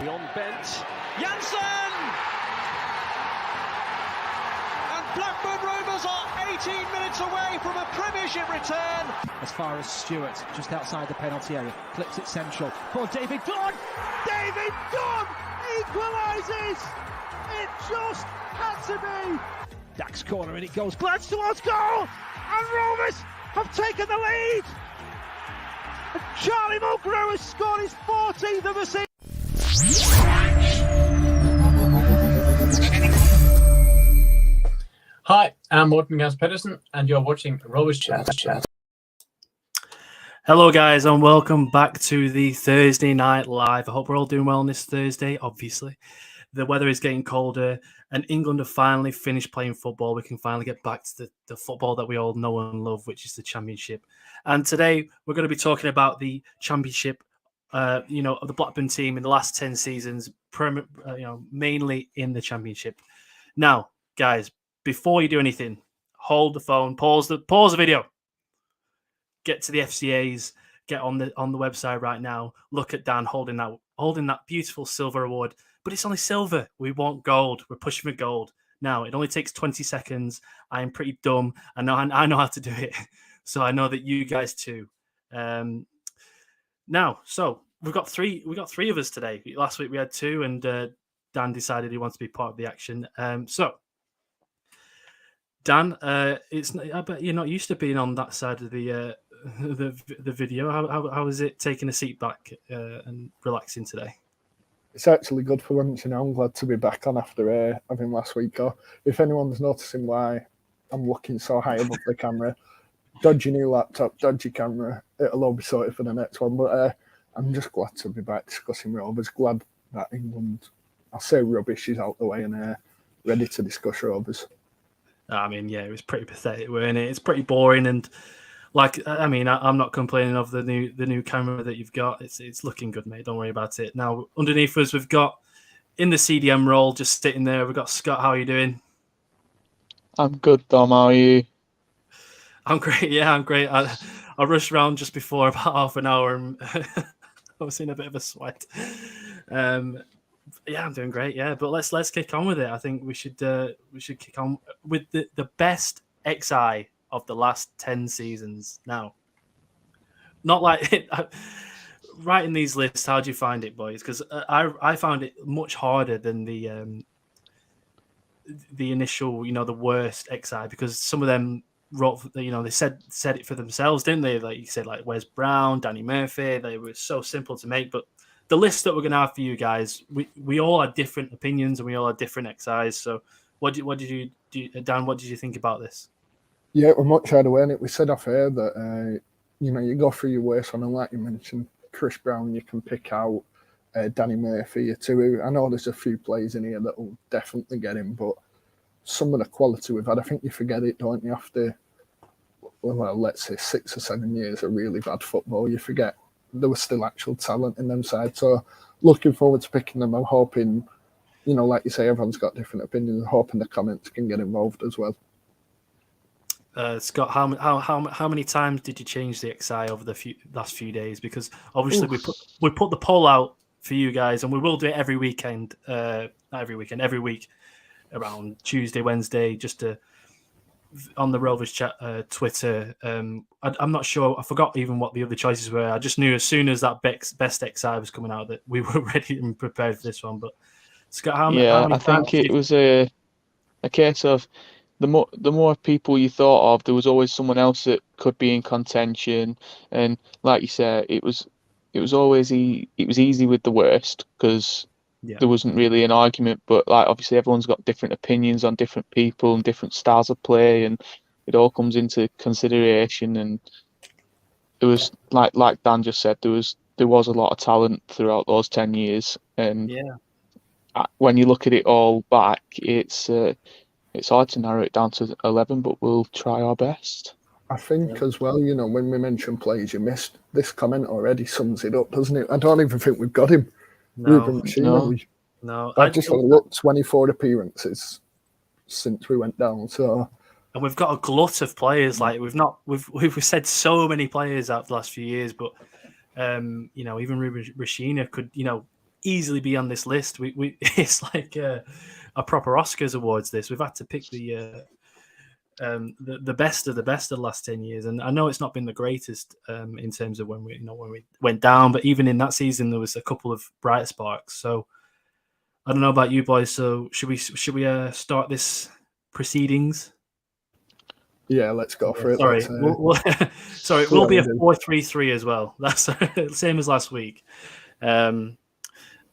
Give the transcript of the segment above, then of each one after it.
Beyond bent. Janssen! And Blackburn Rovers are 18 minutes away from a Premiership return. As far as Stewart, just outside the penalty area, clips it central for David Dunn. David Dunn equalises. It just had to be. DACK's corner and it goes. Glance towards goal, and Rovers have taken the lead. And Charlie Mulgrew has scored his 14th of the season. Hi, I'm Morten Gans Pedersen, and you're watching Rovers Chat. Hello, guys, and welcome back to the Thursday Night Live. I hope we're all doing well on this Thursday, obviously. The weather is getting colder, and England have finally finished playing football. We can finally get back to the football that we all know and love, which is the Championship. And today, we're going to be talking about the Championship, of the Blackburn team in the last 10 seasons, mainly in the Championship. Now, guys, before you do anything, hold the phone, pause the video, get to the FCAs, get on the website right now. Look at Dan holding that beautiful silver award, but it's only silver. We want gold. We're pushing for gold. Now it only takes 20 seconds. I am pretty dumb. I know how to do it, so I know that you guys too. Now, so we got three of us today. Last week we had two, and Dan decided he wants to be part of the action. So. Dan, I bet you're not used to being on that side of the video. How is it taking a seat back and relaxing today? It's actually good for once, I'm glad to be back on after having last week off. If anyone's noticing why I'm looking so high above the camera, dodgy new laptop, dodgy camera, it'll all be sorted for the next one. But I'm just glad to be back discussing Rovers. Glad that England, I'll say rubbish, is out the way and ready to discuss Rovers. I mean, yeah, it was pretty pathetic, weren't it? It's pretty boring, and I'm not complaining of the new camera that you've got. It's looking good, mate. Don't worry about it. Now, underneath us, we've got in the CDM role, just sitting there. We've got Scott. How are you doing? I'm good, Dom. How are you? I'm great. Yeah, I'm great. I rushed around just before about half an hour, and I was in a bit of a sweat. Yeah, I'm doing great. Yeah, but let's kick on with it. I think we should kick on with the best XI of the last 10 seasons. Now, not like writing these lists. How do you find it, boys? Because I found it much harder than the initial, the worst XI, because some of them wrote, they said it for themselves, didn't they? Like you said, like Wes Brown, Danny Murphy. They were so simple to make, but the list that we're going to have for you guys, we all had different opinions and we all had different XIs. So what did you do, Dan? What did you think about this? Yeah, we're much harder way. We said off air that you go through your worst one, and like you mentioned, Chris Brown, you can pick out Danny Murphy too. I know there's a few players in here that will definitely get him, but some of the quality we've had, I think you forget it, don't you? After let's say 6 or 7 years of really bad football, you forget there was still actual talent in them sides. So looking forward to picking them. I'm hoping, like you say, everyone's got different opinions. I'm hoping the comments can get involved as well. Scott, how many times did you change the XI over the last few days? Because obviously we put the poll out for you guys, and we will do it every weekend. Not every weekend, every week around Tuesday, Wednesday, just to on the Rovers Chat Twitter. I'm not sure. I forgot even what the other choices were. I just knew as soon as that best XI was coming out that we were ready and prepared for this one. But Scott, how many I think it was a case of the more people you thought of, there was always someone else that could be in contention. And like you said, it was easy with the worst because there wasn't really an argument. But like obviously everyone's got different opinions on different people and different styles of play, and it all comes into consideration. And it was like Dan just said, there was a lot of talent throughout those 10 years. And when you look at it all back, it's hard to narrow it down to 11, but we'll try our best. I think as well, when we mention players you missed, this comment already sums it up, doesn't it? I don't even think we've got him. No. I just looked 24 appearances since we went down. So, and we've got a glut of players. Like we've said so many players out the last few years, but even Ruben Rashina could easily be on this list. We it's like a proper Oscars awards. This we've had to pick the best of the last 10 years, and I know it's not been the greatest in terms of when we went down, but even in that season there was a couple of bright sparks. So I don't know about you boys. So should we start this proceedings? Yeah, let's go for it. Sorry, sorry, it will be a 4-3-3 as well. That's the same as last week. I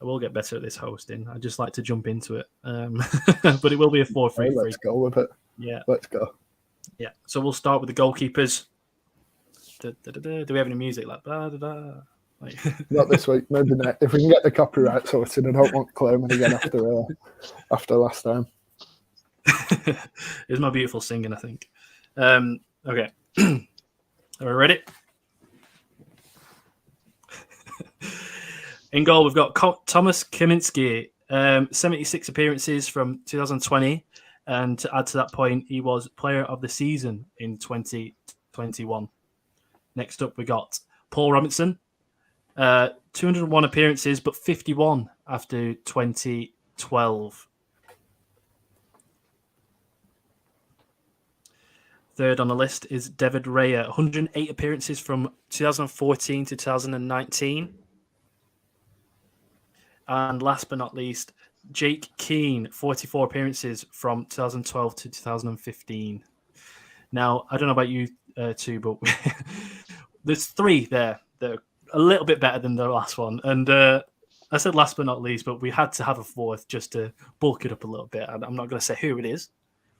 will get better at this hosting. I just like to jump into it, but it will be a 4-3-3. Let's go with it. Yeah, let's go. Yeah, so we'll start with the goalkeepers. Do we have any music like like... Not this week, maybe not. If we can get the copyright sorted, I don't want claiming again after last time. It was my beautiful singing, I think. Okay, are we ready? In goal, we've got Thomas Kaminski, 76 appearances from 2020. And to add to that point, he was player of the season in 2021. Next up, we got Paul Robinson, 201 appearances, but 51 after 2012. Third on the list is David Raya, 108 appearances from 2014 to 2019. And last but not least, Jake Keane, 44 appearances from 2012 to 2015. Now, I don't know about you two, but there's three there that are a little bit better than the last one. And I said last but not least, but we had to have a fourth just to bulk it up a little bit. I'm not going to say who it is,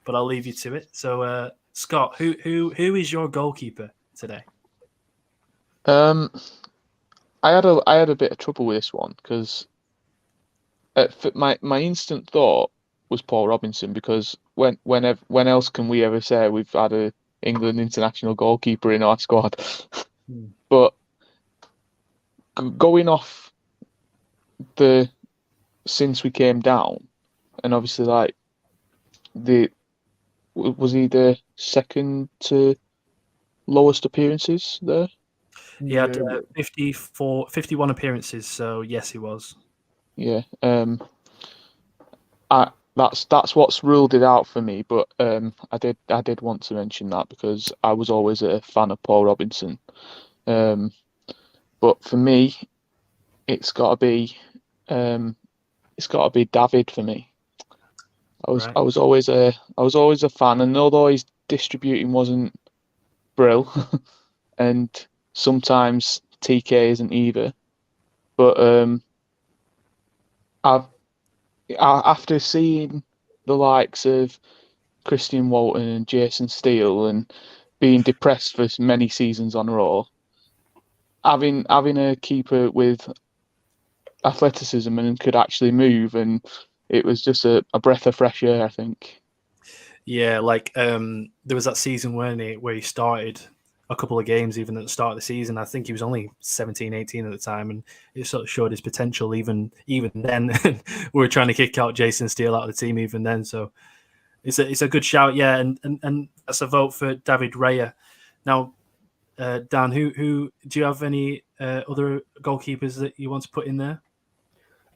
but I'll leave you to it. So, Scott, who is your goalkeeper today? I had a bit of trouble with this one because my instant thought was Paul Robinson, because when else can we ever say we've had a England international goalkeeper in our squad? But going off since we came down, and obviously was he the second to lowest appearances there? He had 51 appearances, so yes, he was. Yeah, that's what's ruled it out for me. But I did want to mention that because I was always a fan of Paul Robinson. But for me, it's got to be David for me. I was always a fan, and although his distributing wasn't brill, and sometimes TK isn't either, but after seeing the likes of Christian Walton and Jason Steele and being depressed for many seasons on a row, having a keeper with athleticism and could actually move, and it was just a breath of fresh air, I think. Yeah, like there was that season where he started a couple of games even at the start of the season. I think he was only 17, 18 at the time, and it sort of showed his potential even then. We were trying to kick out Jason Steele out of the team even then. So it's a good shout, yeah, and that's a vote for David Raya. Now, Dan, who do you have any other goalkeepers that you want to put in there?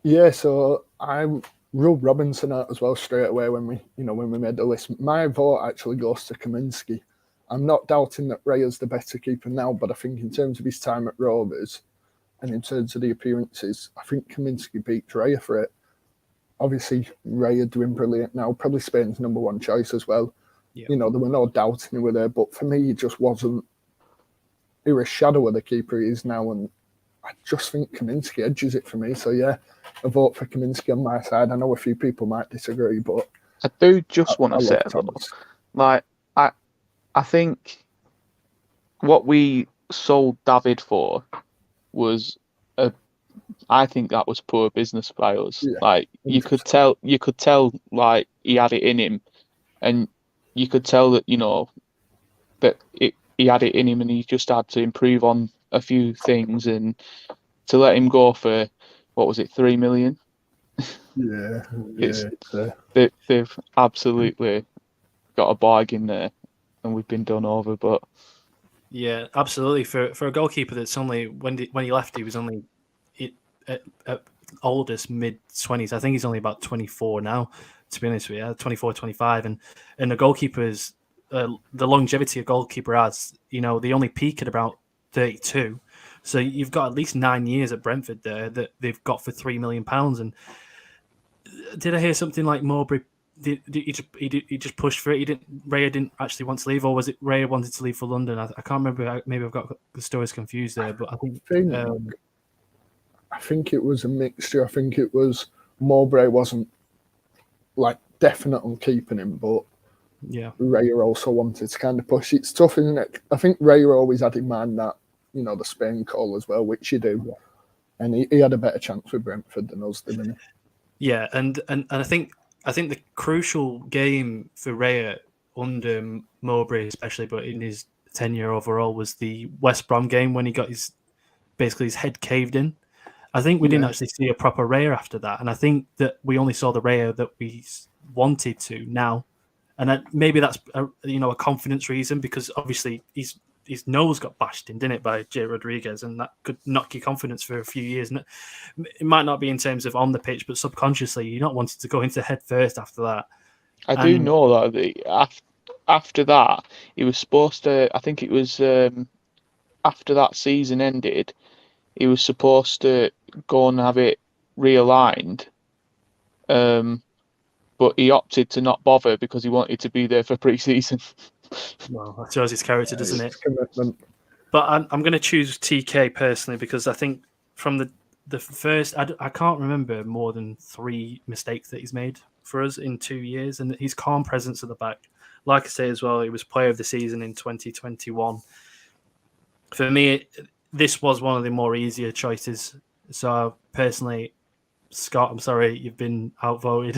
Yeah, so I ruled Robinson out as well straight away when we made the list. My vote actually goes to Kaminski. I'm not doubting that Raya's the better keeper now, but I think in terms of his time at Rovers and in terms of the appearances, I think Kaminski beat Raya for it. Obviously, Raya doing brilliant now, probably Spain's number one choice as well. Yeah. There were no doubts he were there, but for me, he just wasn't. He was a shadow of the keeper he is now, and I just think Kaminski edges it for me. So yeah, a vote for Kaminski on my side. I know a few people might disagree, but I do just want to say, I think what we sold David for was I think that was poor business by us. Yeah, like 100%. you could tell like he had it in him, and you could tell that that he had it in him, and he just had to improve on a few things, and to let him go for what was it, 3 million? Yeah, they've absolutely got a bargain there. And we've been done over, but yeah, absolutely. For a goalkeeper that's only when he left, he was only oldest mid-20s. I think he's only about 24 now, to be honest with you, 24, 25. And the goalkeepers, the longevity a goalkeeper has, you know, they only peak at about 32. So you've got at least 9 years at Brentford there that they've got for £3 million. And did I hear something like Mowbray? He just pushed for it. Raya didn't actually want to leave, or was it Raya wanted to leave for London? I can't remember. Maybe I've got the stories confused there. But I think it was a mixture. I think it was Mowbray wasn't like definite on keeping him, but yeah, Raya also wanted to kind of push. It's tough, isn't it? I think Raya always had in mind that, you know, the Spain call as well, which you do. Yeah. And he had a better chance with Brentford than us, didn't he? Yeah, and I think the crucial game for Raya under Mowbray, especially, but in his tenure overall, was the West Brom game when he got his head caved in. I think we didn't actually see a proper Raya after that, and I think that we only saw the Raya that we wanted to now, and maybe that's a confidence reason, because obviously his nose got bashed in, didn't it, by Jay Rodriguez, and that could knock your confidence for a few years. And it might not be in terms of on the pitch, but subconsciously you're not wanting to go into head first after that. I do know that after that, he was supposed to, I think it was after that season ended, he was supposed to go and have it realigned, but he opted to not bother because he wanted to be there for pre-season. Well, that shows his character, doesn't it? Commitment. But I'm going to choose TK personally, because I think from the first, I can't remember more than 3 mistakes that he's made for us in 2 years, and his calm presence at the back. Like I say as well, he was player of the season in 2021. For me, this was one of the more easier choices. So personally, Scott, I'm sorry, you've been outvoted.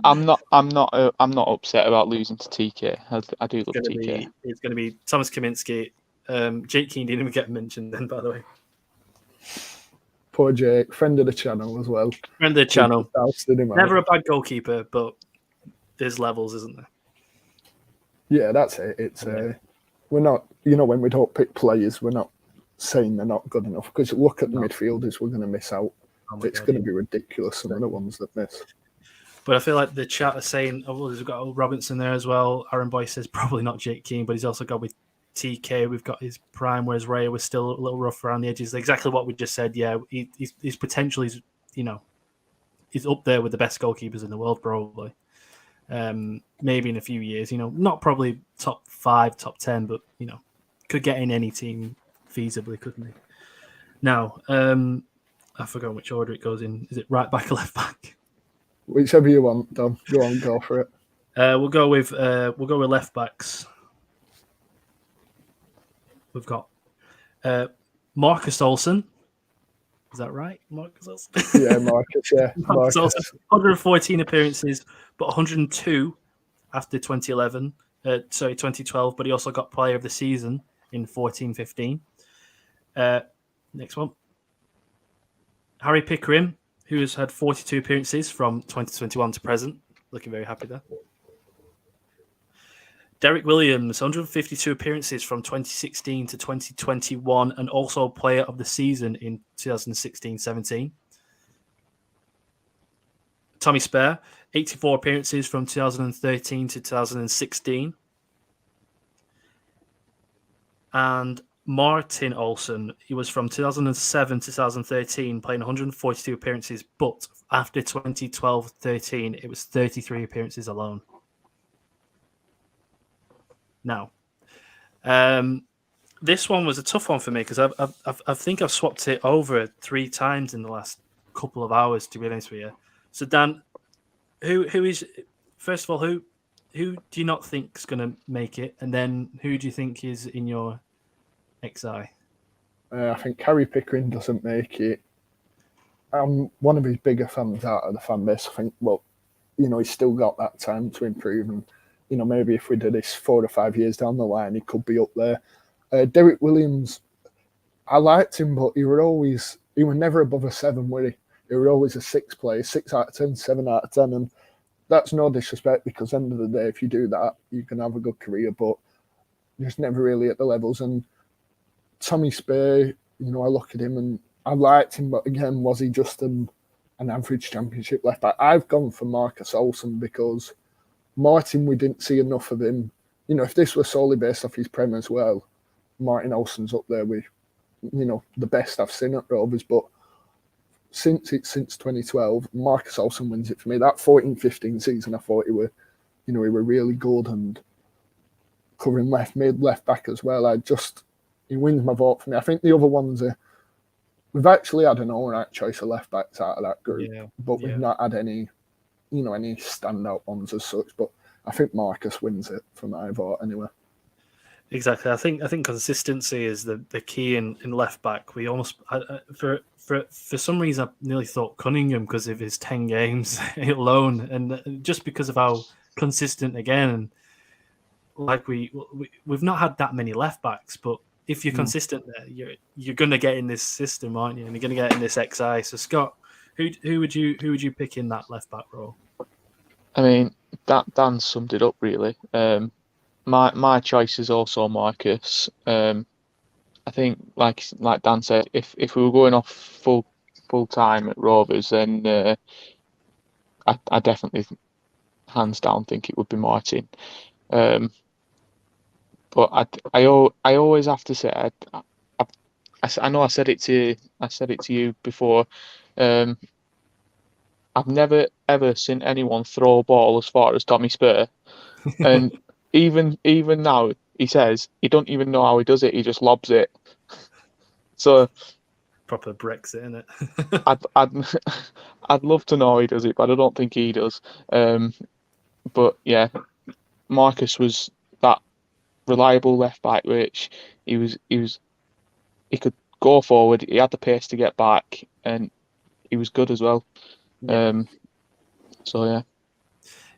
I'm not upset about losing to TK. I do love TK. It's going to be Thomas Kaminski. Jake Keane didn't even get mentioned then, by the way. Poor Jake, friend of the channel as well. Friend of the channel. Never a bad goalkeeper, but there's levels, isn't there? Yeah, that's it. It's we're not, when we don't pick players, we're not saying they're not good enough, because look at the midfielders we're going to miss out. It's going to be ridiculous, some of the ones that miss. But I feel like the chat is saying, we've got Robinson there as well. Aaron Boyce says probably not Jake Keane, but he's also got with TK. We've got his prime, whereas Raya was still a little rough around the edges. Exactly what we just said. Yeah, his potential is, he's up there with the best goalkeepers in the world, probably. Maybe in a few years, not probably top 5, top 10, but, could get in any team feasibly, couldn't he? Now, I forgot which order it goes in. Is it right back or left back? Whichever you want, Dom. Go on, go for it. We'll go with left backs. We've got Marcus Olsen. Is that right, Marcus Olsen? Yeah, Marcus. Yeah, Marcus Olsen. 114 appearances, but 102 after 2012. But he also got Player of the Season in 14-15. Next one. Harry Pickering, who has had 42 appearances from 2021 to present. Looking very happy there. Derek Williams, 152 appearances from 2016 to 2021, and also Player of the Season in 2016-17. Tommy Spare, 84 appearances from 2013 to 2016. And Martin Olsen, he was from 2007 to 2013, playing 142 appearances, but after 2012-13, it was 33 appearances alone. Now, this one was a tough one for me, because I think I've swapped it over 3 times in the last couple of hours, to be honest with you. So Dan, who is, first of all, who do you not think is going to make it, and then who do you think is in your XI? I think Harry Pickering doesn't make it. I'm one of his bigger fans out of the fan base. I think, he's still got that time to improve, and maybe if we did this 4 or 5 years down the line, he could be up there. Derek Williams, I liked him, but he was never above a 7, were he? He was always a 6 player, 6 out of 10, 7 out of 10, and that's no disrespect, because at the end of the day, if you do that, you can have a good career, but just never really at the levels. And Tommy Spare, I look at him and I liked him, but again, was he just an an average Championship left back. I've gone for Marcus Olsen because Martin, we didn't see enough of him. You know, if this was solely based off his Prem as well, Martin Olsen's up there with, you know, the best I've seen at Rovers. But since 2012, Marcus Olsen wins it for me. That 14-15 season, I thought he were really good and covering left mid, left back as well. He wins my vote for me. I think the other ones we've actually had an all right choice of left backs out of that group, but we've not had any standout ones as such. But I think Marcus wins it for my vote anyway. Exactly. I think consistency is the key in left back. We almost for some reason I nearly thought Cunningham because of his 10 games alone, and just because of how consistent again. And like we've not had that many left backs, but if you're consistent there, you're going to get in this system, aren't you? And you're going to get in this XI. So Scott, who would you pick in that left back role? I mean, Dan summed it up really. My choice is also Marcus. I think, like Dan said, if we were going off full time at Rovers, then I definitely, hands down, think it would be Martin. But I always have to say, I know I said it to you before. I've never ever seen anyone throw a ball as far as Tommy Spur, and even now he says he don't even know how he does it. He just lobs it. So proper Brexit, isn't it? I'd love to know how he does it, but I don't think he does. But yeah, Marcus was that reliable left back, which he could go forward. He had the pace to get back, and he was good as well. Yeah. So yeah.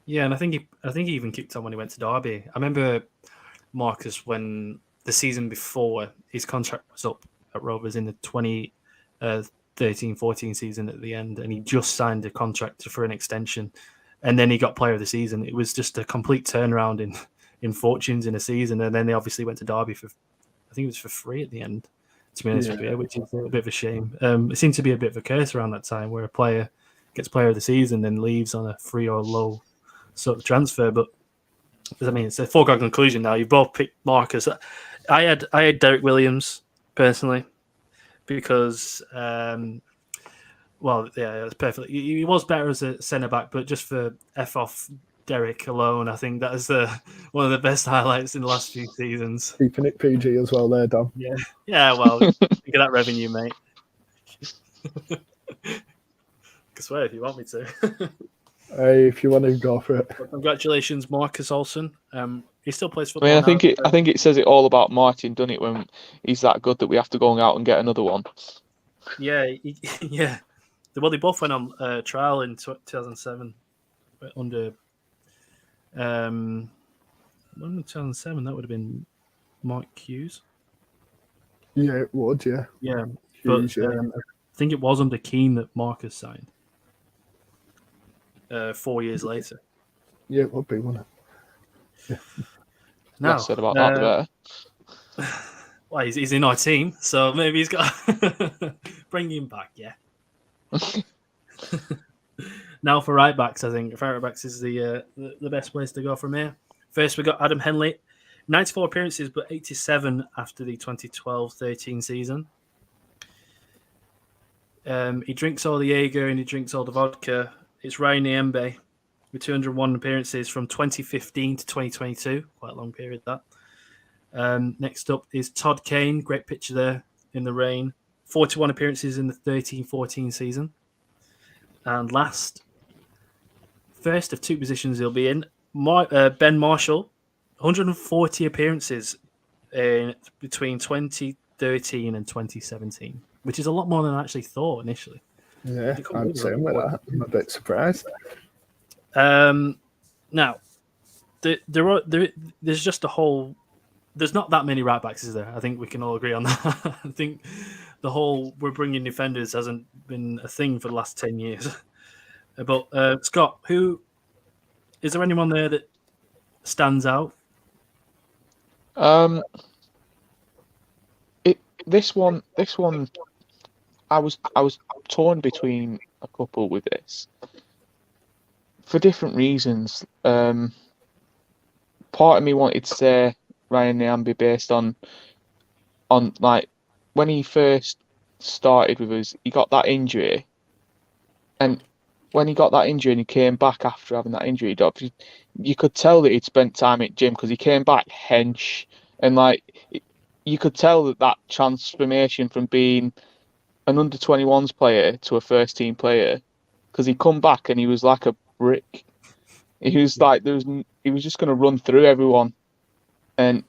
Yeah, and I think he even kicked on when he went to Derby. I remember Marcus when the season before his contract was up at Rovers in the 2013-14 season at the end, and he just signed a contract for an extension, and then he got Player of the Season. It was just a complete turnaround in fortunes in a season, and then they obviously went to Derby for, I think it was for free at the end, to be honest with you, which is a bit of a shame. It seemed to be a bit of a curse around that time where a player gets Player of the Season then leaves on a free or low sort of transfer. But I mean, it's a foregone conclusion now. You've both picked Marcus. I had Derek Williams personally because it's perfect. He was better as a centre back, but just for F off Derek alone, I think that is one of the best highlights in the last few seasons. Keeping it PG as well there, Dom. Yeah. Well, think of that revenue, mate. I swear if you want me to. If you want to go for it. Well, congratulations, Marcus Olsen. He still plays football. I mean, I think it says it all about Martin, doesn't it? When he's that good that we have to go out and get another one. Yeah, yeah. Well, they both went on trial in 2007 under. When in 2007, that would have been Mike Hughes. Yeah, it would. Yeah. Yeah, Hughes, but I think it was under Keane that Marcus signed. 4 years later. Yeah, it would be, wouldn't it? Yeah. Now, Less said about that, the better. Well, he's in our team, so maybe he's got bring him back. Yeah. Now for right backs, I think right backs is the best place to go from here. First, we got Adam Henley, 94 appearances, but 87 after the 2012-13 season. He drinks all the Jaeger and he drinks all the vodka. It's Ryan Niembe with 201 appearances from 2015 to 2022. Quite a long period, that. Next up is Todd Kane. Great picture there in the rain. 41 appearances in the 13-14 season. And last, first of two positions he'll be in, Ben Marshall. 140 appearances between 2013 and 2017, which is a lot more than I actually thought initially. Yeah, I'm saying with that. I'm a bit surprised. Now, there's just a whole. There's not that many right backs, is there? I think we can all agree on that. I think the whole we're bringing defenders hasn't been a thing for the last 10 years. But Scott, is there anyone there that stands out? This one, I was torn between a couple with this for different reasons. Part of me wanted to say Ryan Nyambe based on like when he first started with us, he got that injury, and when he got that injury and he came back after having that injury, you could tell that he'd spent time at gym because he came back hench, and like you could tell that transformation from being an under-21s player to a first team player, because he come back and he was like a brick. He was like he was just going to run through everyone, and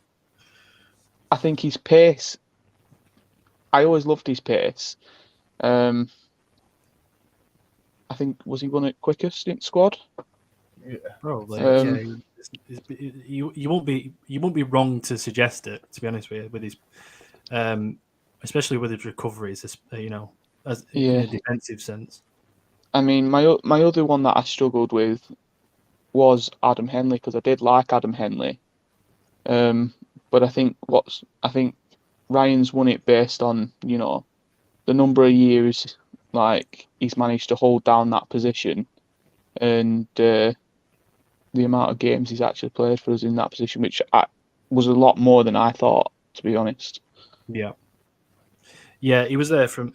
I think his pace. I always loved his pace. I think was he one at quickest in squad? Yeah, probably. You won't be wrong to suggest it. To be honest with his, especially with his recoveries, in a defensive sense. I mean, my other one that I struggled with was Adam Henley, because I did like Adam Henley, but I think Ryan's won it based on the number of years like he's managed to hold down that position, and the amount of games he's actually played for us in that position, which was a lot more than I thought, to be honest. Yeah, he was there for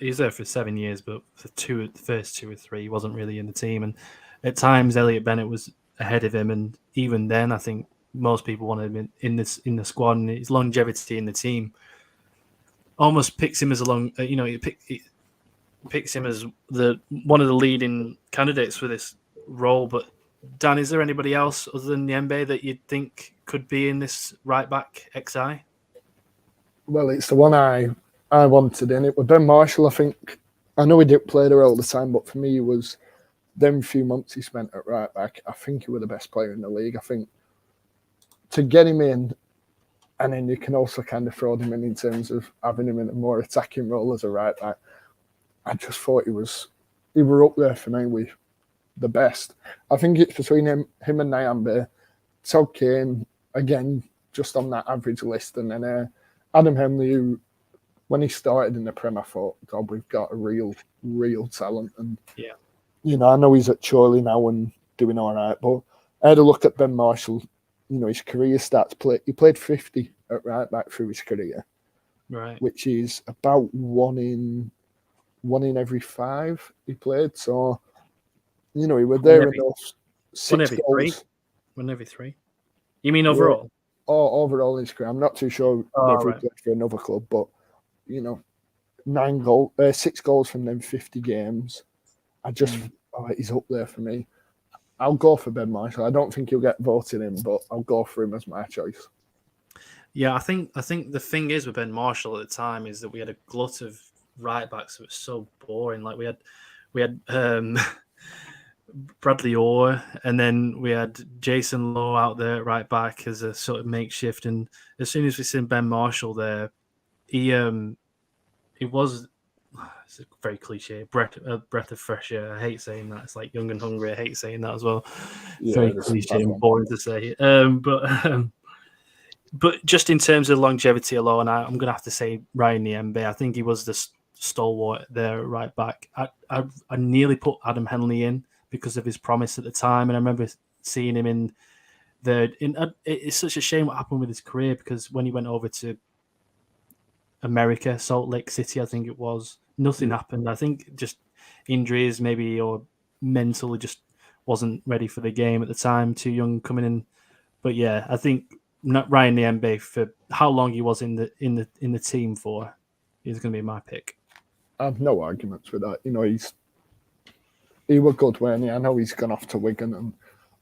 7 years, but for the first 2 or 3, he wasn't really in the team, and at times Elliot Bennett was ahead of him, and even then, I think most people wanted him in the squad, and his longevity in the team almost picks him as he picks him as one of the leading candidates for this role. But Dan, is there anybody else other than Nyembe that you think could be in this right back XI? Well, it's the one I wanted in. It was Ben Marshall. I think I know he didn't play there all the time, but for me, it was them few months he spent at right back. I think he was the best player in the league. I think to get him in, and then you can also kind of throw him in terms of having him in a more attacking role as a right back. I just thought he were up there for me with the best. I think it's between him and Nyambe. Todd Kane, again, just on that average list. And then Adam Henley, who, when he started in the Prem, I thought, God, we've got a real talent. And, I know he's at Chorley now and doing all right. But I had a look at Ben Marshall, his career stats. He played 50 at right back through his career, right? Which is about one in every 5 he played. So, he was there enough. 6 goals. 1 every 3. You mean overall? Oh, overall in his career. I'm not too sure whether he played for another club, but 6 goals from them 50 games. I just he's up there for me. I'll go for Ben Marshall. I don't think he'll get voted in, but I'll go for him as my choice. Yeah, I think the thing is with Ben Marshall at the time is that we had a glut of right backs that was so boring. Like we had Bradley Orr, and then we had Jason Lowe out there at right back as a sort of makeshift. And as soon as we seen Ben Marshall there, he was, it's a very cliche, breath of fresh air. I hate saying that. It's like young and hungry. I hate saying that as well. Very cliche and boring to say. But just in terms of longevity alone, I'm going to have to say Ryan Nyembe. I think he was the stalwart there at right back. I nearly put Adam Henley in because of his promise at the time, and I remember seeing him in there. It's such a shame what happened with his career, because when he went over to America, Salt Lake City, I think it was, nothing happened. I think just injuries maybe, or mentally just wasn't ready for the game at the time, too young coming in. But yeah, I think Ryan Nyembe, for how long he was in the team for, is going to be my pick. I have no arguments with that. He was good when I know he's gone off to Wigan and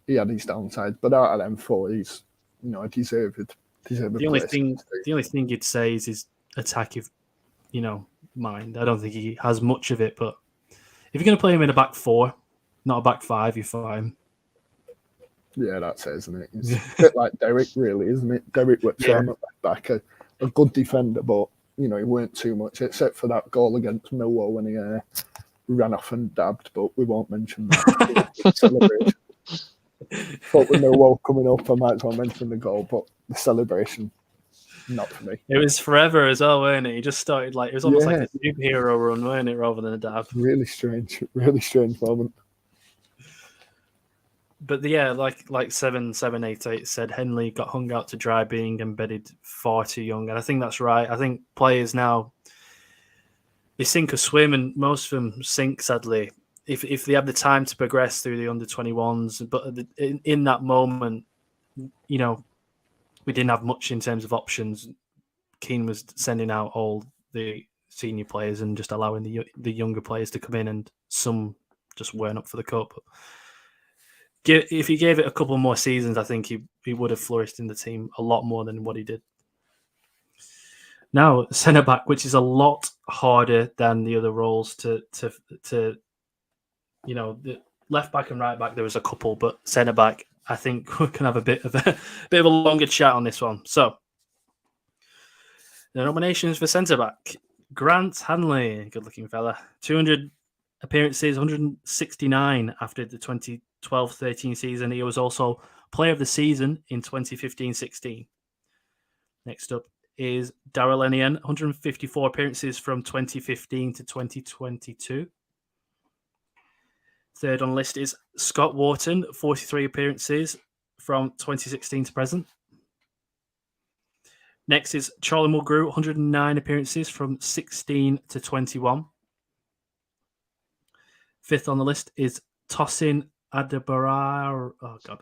he had his downside, but out of them 4, he's a deserved the only thing you'd say is his attack, mind. I don't think he has much of it, but if you're going to play him in a back 4, not a back 5, you're fine. Yeah, that's it, isn't it? It's a bit like Derek, really, isn't it? Derek was at back, a good defender, but he weren't too much, except for that goal against Millwall when he ran off and dabbed, but we won't mention that. Celebration. Thought with Millwall coming up, I might as well mention the goal, but the celebration. Not for me. It was forever as well, weren't it? He just started it was almost like Yeah. a superhero run, weren't it, rather than a dab. Really strange moment. But yeah, like 7788 said, Henley got hung out to dry, being embedded far too young, and I think that's right. I think players now, they sink or swim, and most of them sink, sadly, if they have the time to progress through the under-21s. But in that moment, we didn't have much in terms of options. Keane was sending out all the senior players and just allowing the younger players to come in, and some just weren't up for the cup. If he gave it a couple more seasons, I think he would have flourished in the team a lot more than what he did. Now, centre back, which is a lot harder than the other roles to the left back and right back. There was a couple, but centre back, I think we can have a bit of a longer chat on this one. So, the nominations for centre back: Grant Hanley, good-looking fella, 200 appearances, 169 after the 2012-13 season. He was also Player of the Season in 2015-16. Next up is Darrell Enian, 154 appearances from 2015 to 2022. Third on the list is Scott Wharton, 43 appearances from 2016 to present. Next is Charlie Mulgrew, 109 appearances from 16 to 21. Fifth on the list is Tosin Adebayo. Oh, God.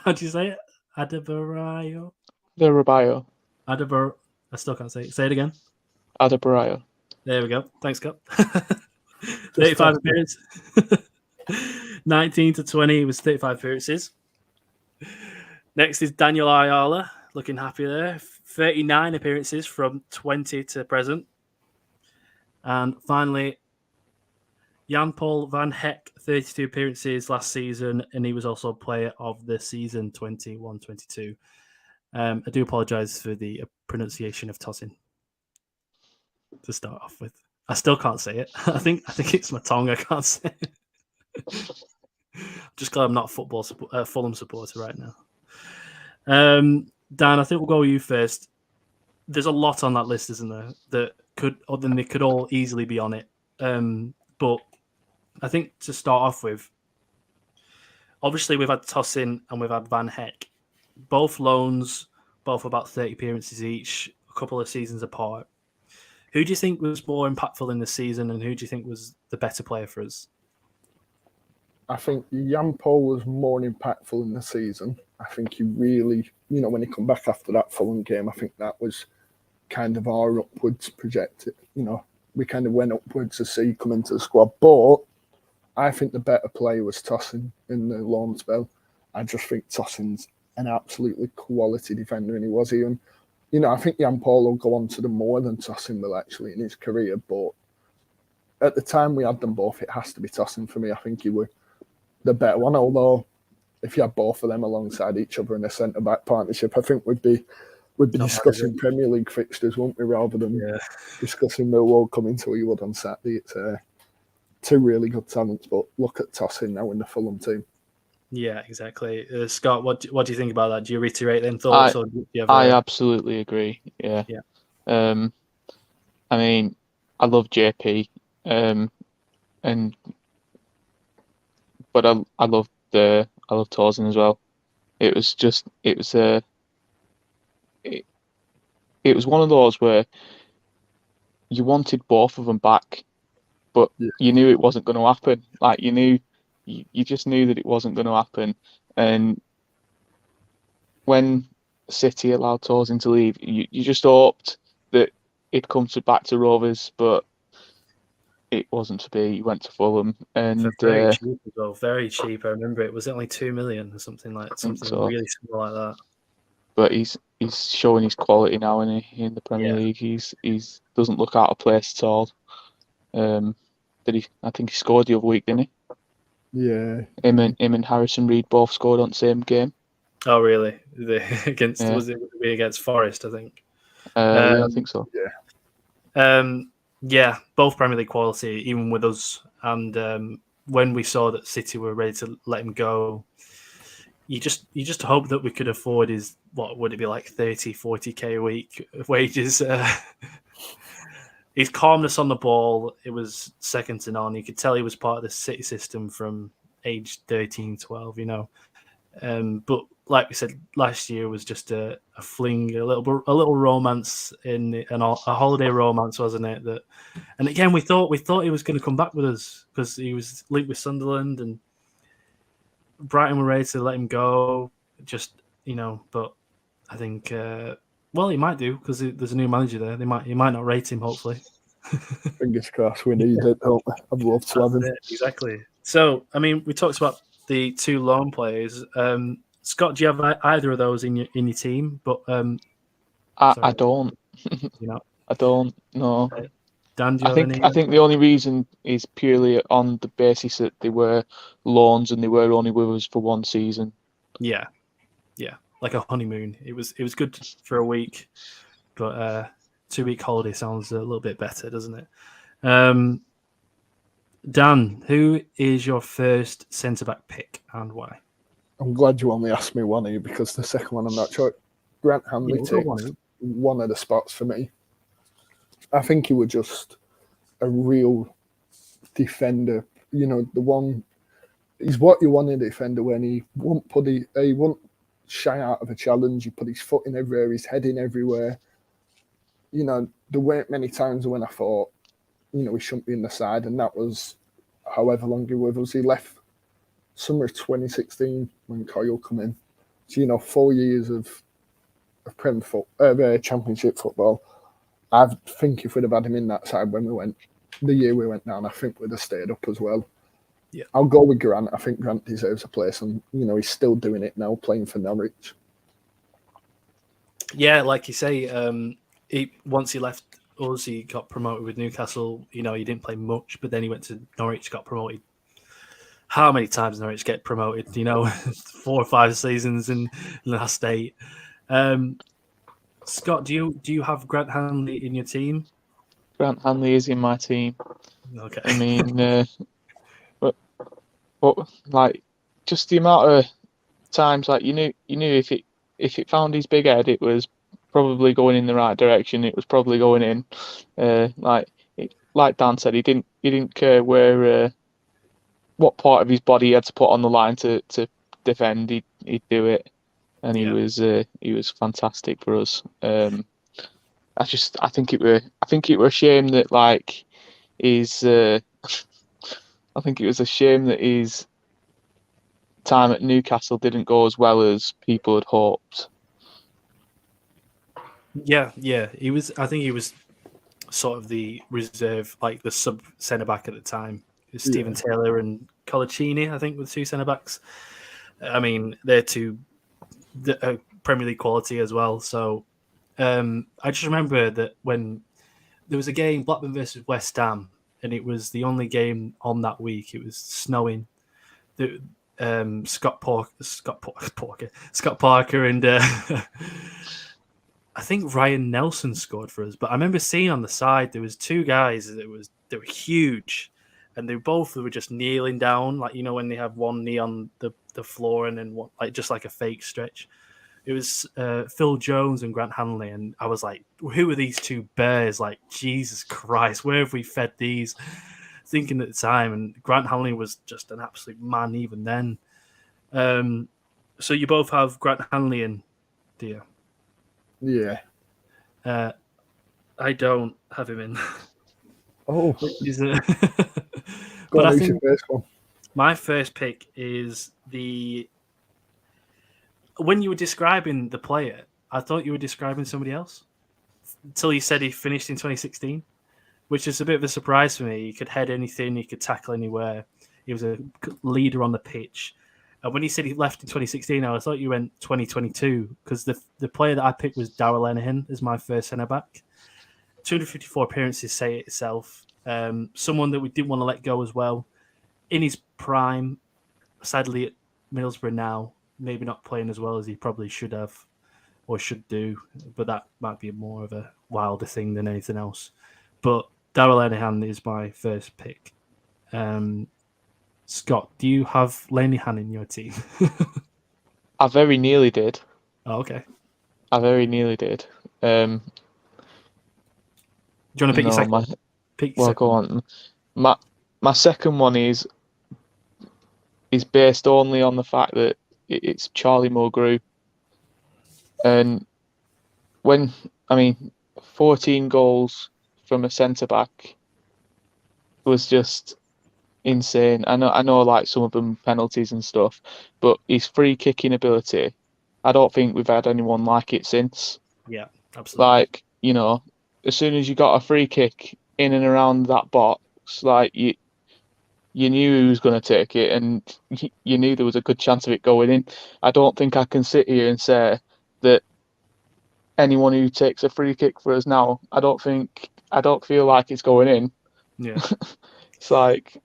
How do you say it? Adebayo? Adebayo. I still can't say it. Say it again. Adebayo. There we go. Thanks, Scott. 35 appearances. 19 to 20 was 35 appearances. Next is Daniel Ayala, looking happy there. 39 appearances from 20 to present. And finally, Jan-Paul van Heck, 32 appearances last season, and he was also Player of the Season 21-22. I do apologise for the pronunciation of Tosin to start off with. I still can't say it. I think it's my tongue. I can't say it. Just glad I'm not a Fulham supporter right now. Dan, I think we'll go with you first. There's a lot on that list, isn't there? That they could all easily be on it. But I think to start off with, obviously we've had Tosin and we've had Van Heck. Both loans, both about 30 appearances each, a couple of seasons apart. Who do you think was more impactful in the season, and who do you think was the better player for us? I think Jan-Paul was more impactful in the season. I think he really, when he come back after that Fulham game, I think that was kind of our upwards projected. We kind of went upwards to see come into the squad. But I think the better player was Tosin in the loan spell. I just think Tosin's an absolutely quality defender, and he was even. I think Jan-Paul will go on to do more than Tosin will actually in his career. But at the time we had them both, it has to be Tosin for me. I think he was the better one. Although if you had both of them alongside each other in a centre-back partnership, I think we'd be discussing Premier League fixtures, wouldn't we, rather than discussing Millwall coming to Ewood on Saturday. It's two really good talents, but look at Tosin now in the Fulham team. Yeah, exactly. Scott, what do you think about that? Do you reiterate them thoughts? I absolutely agree. Yeah. I mean, I love JP, but I love Tosin as well. It was one of those where you wanted both of them back, but you knew it wasn't going to happen. Like you just knew that it wasn't going to happen. And when City allowed Tosin to leave, you just hoped that he'd come back to Rovers, but it wasn't to be. He went to Fulham, and very cheap as well. Very cheap. I remember it was only 2 million or something really small like that. But he's showing his quality now in the Premier League. He's doesn't look out of place at all. I think he scored the other week, didn't he? Yeah. Him and Harrison Reed both scored on the same game. Oh, really? Was it against Forest? I think. I think so. Yeah. Both Premier League quality, even with us. And when we saw that City were ready to let him go, you just hope that we could afford his, what would it be, like 30, 40k a week of wages. His calmness on the ball, it was second to none. You could tell he was part of the City system from age 13, 12, But like we said, last year was just a fling, a little romance a holiday romance, wasn't it? And again, we thought he was going to come back with us because he was linked with Sunderland, and Brighton were ready to let him go. But I think he might do because there's a new manager there. He might not rate him. Hopefully, Fingers crossed. We need it, don't we? I'd love to have him. Exactly. So, I mean, we talked about the two loan players. Scott, do you have either of those in your team? But I don't. I don't. No. Dan, do you have any? I think the only reason is purely on the basis that they were loans and they were only with us for one season. Yeah, like a honeymoon. It was good for a week, but 2-week holiday sounds a little bit better, doesn't it? Dan, who is your first centre-back pick and why? I'm glad you only asked me one of you because the second one I'm not sure. Grant Hanley takes one of the spots for me. I think he was just a real defender. The one. He's what you want in a defender when he won't shy out of a challenge. He put his foot in everywhere, his head in everywhere. There weren't many times when I thought, he shouldn't be in the side, and that was however long he was with us. He left summer 2016 when Coyle come in. So 4 years of Championship football. I think if we'd have had him in that side the year we went down, I think we'd have stayed up as well. Yeah, I'll go with Grant. I think Grant deserves a place, and he's still doing it now, playing for Norwich. Yeah, like you say, once he left us, he got promoted with Newcastle. He didn't play much, but then he went to Norwich, got promoted. How many times Norwich get promoted? 4 or 5 seasons in the last 8. Scott, do you have Grant Hanley in your team? Grant Hanley is in my team. Okay. I mean, but like just the amount of times, like you knew if it found his big head, it was probably going in the right direction. It was probably going in. Like Dan said, he didn't care where what part of his body he had to put on the line to defend. He'd do it, and he was fantastic for us. I think it were a shame that I think it was a shame that his time at Newcastle didn't go as well as people had hoped. Yeah, he was. I think he was sort of the reserve, like the sub centre back at the time. It was Stephen Taylor and Colaccini, I think, were the 2 centre backs. I mean, they're two Premier League quality as well. So I just remember that when there was a game, Blackburn versus West Ham, and it was the only game on that week. It was snowing. Scott Parker and I think Ryan Nelson scored for us. But I remember seeing on the side there was 2 guys they were huge, and they both were just kneeling down, like when they have one knee on the floor and then one, just like a fake stretch. It was Phil Jones and Grant Hanley, and I was like, who are these 2 bears? Like, Jesus Christ, where have we fed these? Thinking at the time, and Grant Hanley was just an absolute man even then. So you both have Grant Hanley in, do you? Yeah. I don't have him in. Oh. But I think your first one. My first pick is when you were describing the player, I thought you were describing somebody else until you said he finished in 2016, which is a bit of a surprise for me. He could head anything, he could tackle anywhere. He was a leader on the pitch. And when he said he left in 2016, I thought you went 2022 because the player that I picked was Darrell Lenihan as my first centre-back. 254 appearances say it itself. Someone that we didn't want to let go as well. In his prime, sadly at Middlesbrough now, maybe not playing as well as he probably should have or should do, but that might be more of a wilder thing than anything else. But Darrell Lenihan is my first pick. Scott, do you have Lenihan in your team? I very nearly did. Oh, okay. I very nearly did. Do you want to pick your No, second? Pick your well, second. go on. My second one is based only on the fact that it's Charlie Mulgrew, and 14 goals from a centre back was just insane. I know, like some of them penalties and stuff, but his free kicking ability, I don't think we've had anyone like it since. Yeah, absolutely. Like, as soon as you got a free kick in and around that box, like you knew he was going to take it, and you knew there was a good chance of it going in. I don't think I can sit here and say that anyone who takes a free kick for us now, I don't feel like it's going in. Yeah. It's like,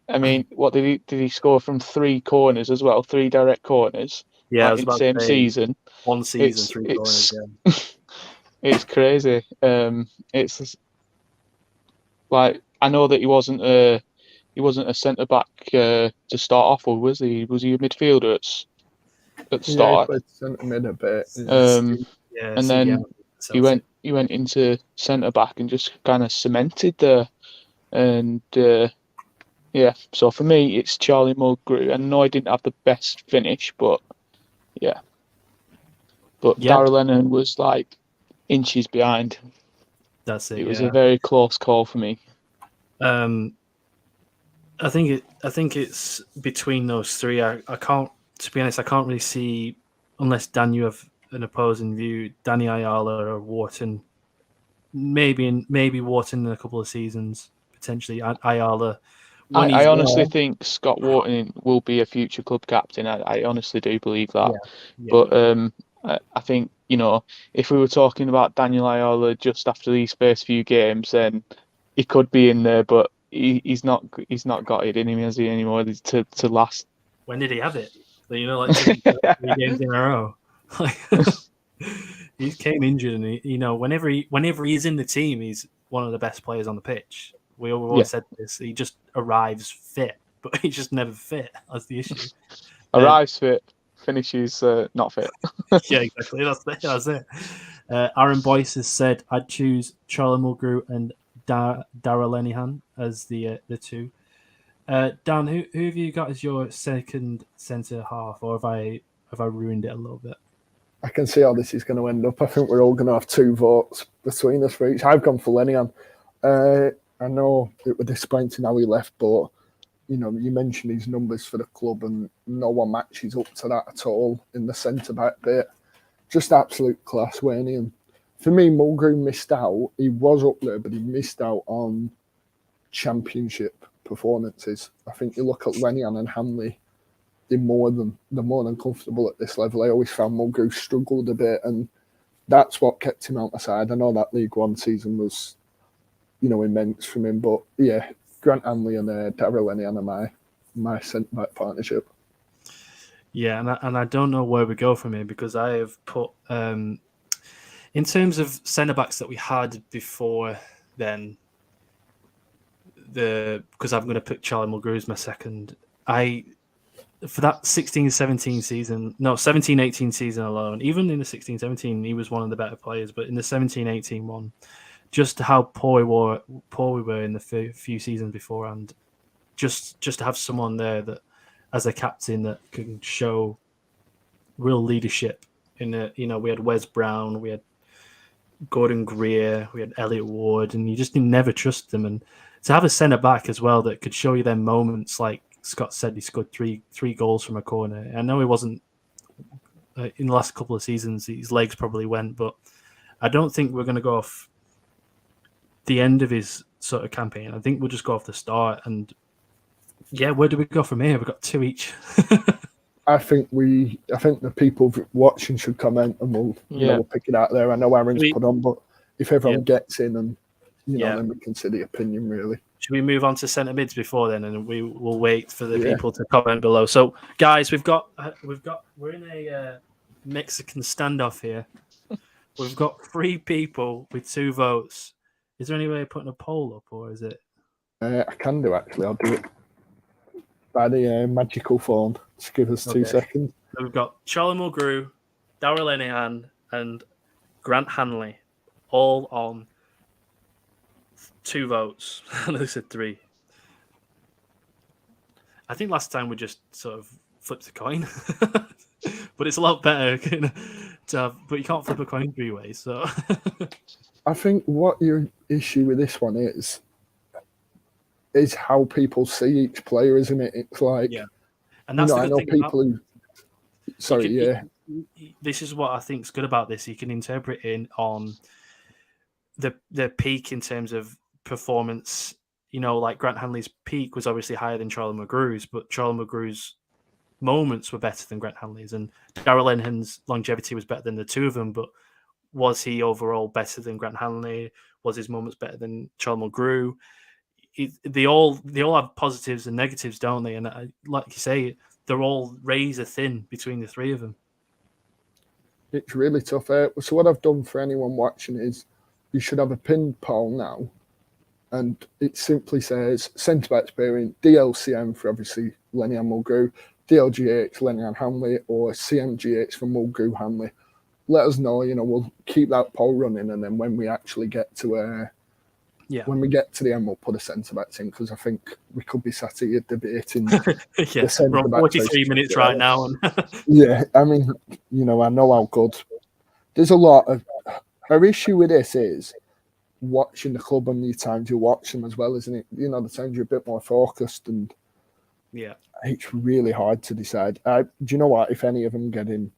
what did he score from 3 corners as well? 3 direct corners. Yeah, like, in the same season. One season, 3 corners. Yeah. It's crazy. It's like, I know that he wasn't a centre back to start off with, was he? Was he a midfielder at the start? Yeah, he played centre mid a bit. And then he went into centre back and just kind of cemented there. And yeah, so for me, it's Charlie Mulgrew. I know he didn't have the best finish, but yeah. But Darrell Lennon was like inches behind. That's it. It was a very close call for me. I think it's between those 3. I can't, to be honest, I can't really see, unless Dan, you have an opposing view, Danny Ayala or Wharton. Maybe Wharton in a couple of seasons, potentially Ayala. I honestly think Scott Wharton will be a future club captain. I honestly do believe that. Yeah. But I think, if we were talking about Daniel Ayala just after these first few games, then he could be in there, but he's not got it in him, has he, anymore to last. When did he have it? Like 3 games in a row. He came injured, and whenever he's in the team, he's one of the best players on the pitch. We always said this. He just arrives fit, but he's just never fit. That's the issue. Arrives fit, finishes not fit. Yeah, exactly. That's it. Aaron Boyce has said, I'd choose Charlie Mulgrew and Darrell Lenihan as the 2. Dan, who have you got as your second centre half, or have I ruined it a little bit? I can see how this is going to end up. I think we're all going to have 2 votes between us for each. I've gone for Lenihan. I know it was disappointing how he left, but you mentioned his numbers for the club, and no one matches up to that at all in the centre back bit. Just absolute class, weren't he? And for me, Mulgrew missed out. He was up there, but he missed out on championship performances. I think you look at Lenihan and Hanley, they're more than comfortable at this level. I always found Mulgrew struggled a bit, and that's what kept him out the side. I know that League One season was, immense from him, but yeah, Grant Hanley and Darrell Lenihan are my centre back partnership. Yeah, and I don't know where we go from here, because I have put in terms of centre backs that we had before then. Because I'm going to put Charlie Mulgrew as my second. For that 16-17 season, no, 17-18 season alone, even in the 16-17, he was one of the better players. But in the 17-18 one, just how poor we were in the few seasons before, and just to have someone there that, as a captain, that can show real leadership. We had Wes Brown, we had Gordon Greer, we had Elliot Ward, and you just never trust them. And to have a centre back as well that could show you them moments, like Scott said, he scored three goals from a corner. I know he wasn't in the last couple of seasons, his legs probably went, but I don't think we're going to go off the end of his sort of campaign. I think we'll just go off the start. And yeah, where do we go from here? We've got 2 each. I think the people watching should comment, and we'll pick it out there. I know Aaron's put on, but if everyone gets in, and then we can see the opinion really. Should we move on to centre mids before then, and we will wait for the people to comment below? So, guys, we're in a Mexican standoff here. We've got 3 people with 2 votes. Is there any way of putting a poll up, or is it? I can do, actually. I'll do it by the magical phone. Just give us 2 seconds. So we've got Charlie Mulgrew, Darrell Lenihan, and Grant Hanley, all on 2 votes. I know they said 3. I think last time we just sort of flipped a coin, but it's a lot better to have. But you can't flip a coin 3 ways. So I think what your issue with this one is how people see each player, isn't it? It's like, and that's I know people who. Sorry, This is what I think is good about this. You can interpret in on the peak in terms of performance. Like Grant Hanley's peak was obviously higher than Charlie Mulgrew's, but Charlie Mulgrew's moments were better than Grant Hanley's, and Darrell Lenihan's longevity was better than the 2 of them. But was he overall better than Grant Hanley? Was his moments better than Charlie Mulgrew? They all have positives and negatives, don't they? And like you say, they're all razor thin between the 3 of them. It's really tough. So what I've done for anyone watching is you should have a pinned poll now, and it simply says centre-backs pairing DLCM for obviously Lenihan Mulgrew, DLGH Lenihan Hanley, or CMGH for Mulgrew Hanley. Let us know. We'll keep that poll running, and then when we actually get to when we get to the end, we'll put a centre-backs in, because I think we could be sat here debating the centre-backs. We're on 43 minutes right now. Yeah, I mean, I know how good. There's a lot of. Our issue with this is watching the club and the times you watch them as well, isn't it? The times you're a bit more focused, and it's really hard to decide. Do you know what? If any of them get in,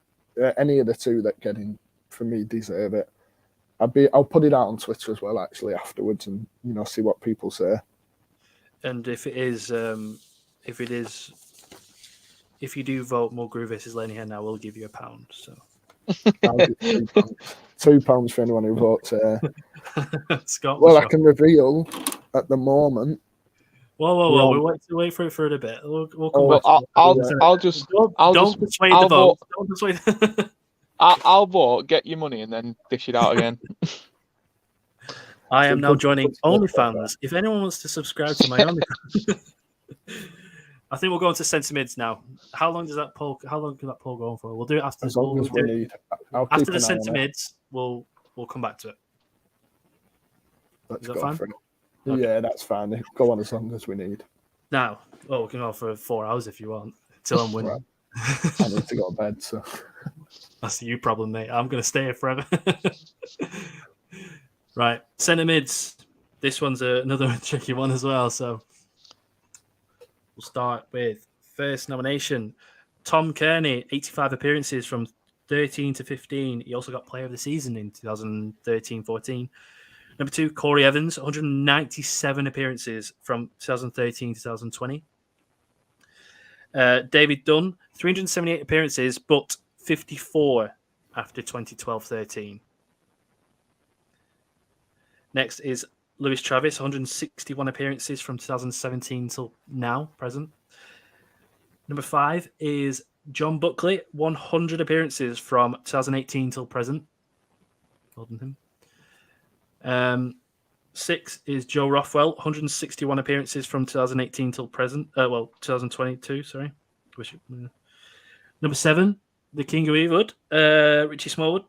any of the 2 that get in, for me, deserve it. I'll put it out on Twitter as well, actually, afterwards, and see what people say. And if you do vote Mulgrew versus Lenihan, I will give you £1. So I'll give £2 for anyone who votes. Scott, well, I can reveal at the moment. Whoa! We'll wait for it for a bit. We'll come back. Don't persuade the vote. Don't persuade. I'll vote, get your money, and then dish it out again. I am now joining OnlyFans. If anyone wants to subscribe to my OnlyFans, I think we'll go into centre mids now. How long can that poll go on for? We'll do it after. As long as we need. After the centre mids, we'll come back to it. Let's go for it. Okay. Yeah, that's fine. Go on as long as we need. Now, we can go for 4 hours if you want, till I'm winning. Right. I need to go to bed, so that's your problem, mate. I'm going to stay here forever. Right, centre mids. This one's another tricky one as well. So we'll start with first nomination. Tom Kearney, 85 appearances from 13 to 15. He also got Player of the Season in 2013-14. Number 2, Corey Evans, 197 appearances from 2013 to 2020. David Dunn, 378 appearances, but 54 after 2012-13. Next is Lewis Travis, 161 appearances from 2017 till now, present. Number 5 is John Buckley, 100 appearances from 2018 till present. Well done him. 6 is Joe Rothwell, 161 appearances from 2018 till present. 2022, sorry. Number 7, the King of Ewood, Richie Smallwood,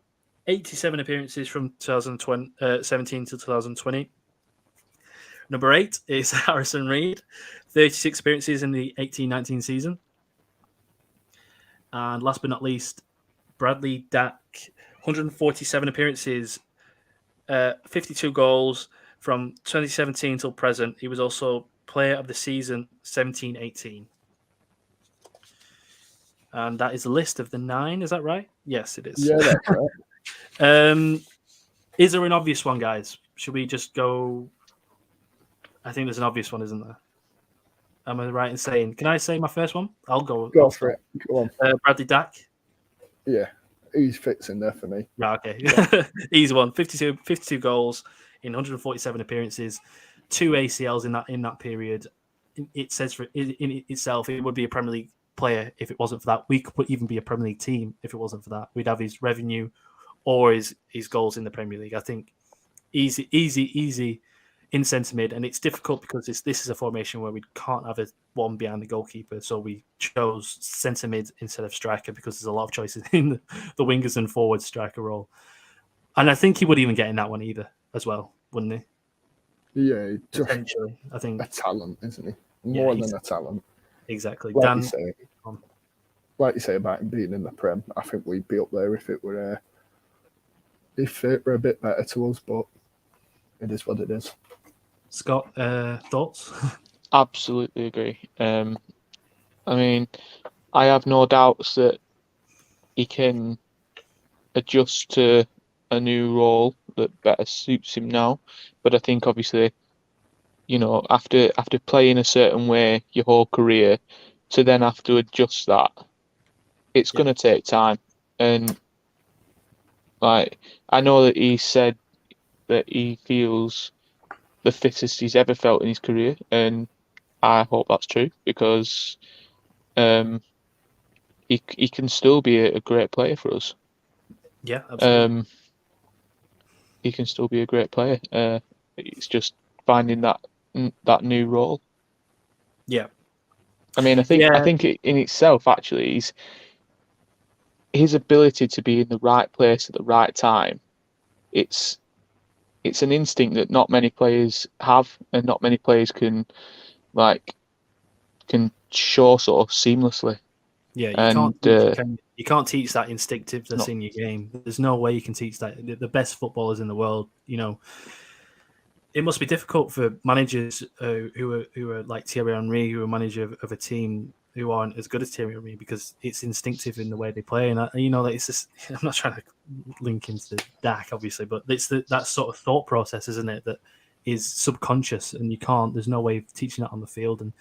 87 appearances from 2017 to 2020. Number 8 is Harrison Reed, 36 appearances in the 18-19 season. And last but not least, Bradley Dack, 147 appearances, 52 goals from 2017 till present. He was also Player of the Season 17-18. And that is the list of the 9. Is that right? Yes, it is. Yeah, that's right. Is there an obvious one, guys? Should we just go? I think there's an obvious one, isn't there? Am I right in saying? Can I say my first one? I'll go. Go for it. Go on. Bradley Dack. Yeah, he fits in there for me. Right, okay. Easy one. 52 goals in 147 appearances, 2 ACLs in that period. It says in itself it would be a Premier League player if it wasn't for that. We could even be a Premier League team if it wasn't for that. We'd have his revenue or his goals in the Premier League. I think easy in centre mid, and it's difficult because this is a formation where we can't have one behind the goalkeeper, so we chose centre mid instead of striker because there's a lot of choices in the wingers and forward striker role. And I think he would even get in that one either as well, wouldn't he? Yeah, just Potentially, I think a talent, isn't he? More than a talent. Exactly. Like you say about him being in the Prem, I think we'd be up there if it were a bit better to us, but it is what it is. Scott, thoughts? Absolutely agree. I mean, I have no doubts that he can adjust to a new role that better suits him now. But I think obviously, after playing a certain way your whole career, to then have to adjust that, it's going to take time. And like, I know that he said that he feels the fittest he's ever felt in his career, and I hope that's true because he can still be a great player for us. Yeah, absolutely. He can still be a great player. It's just finding that new role. Yeah. I mean, I think in itself, actually, his ability to be in the right place at the right time. It's an instinct that not many players have, and not many players can show sort of seamlessly. Yeah, you can't teach that instinctiveness in your game. There's no way you can teach that. The best footballers in the world, it must be difficult for managers who are like Thierry Henry, who are manager of a team who aren't as good as Thierry Henry, because it's instinctive in the way they play. And it's just, I'm not trying to link into DACK, obviously, but it's that sort of thought process, isn't it, that is subconscious, and there's no way of teaching that on the field. And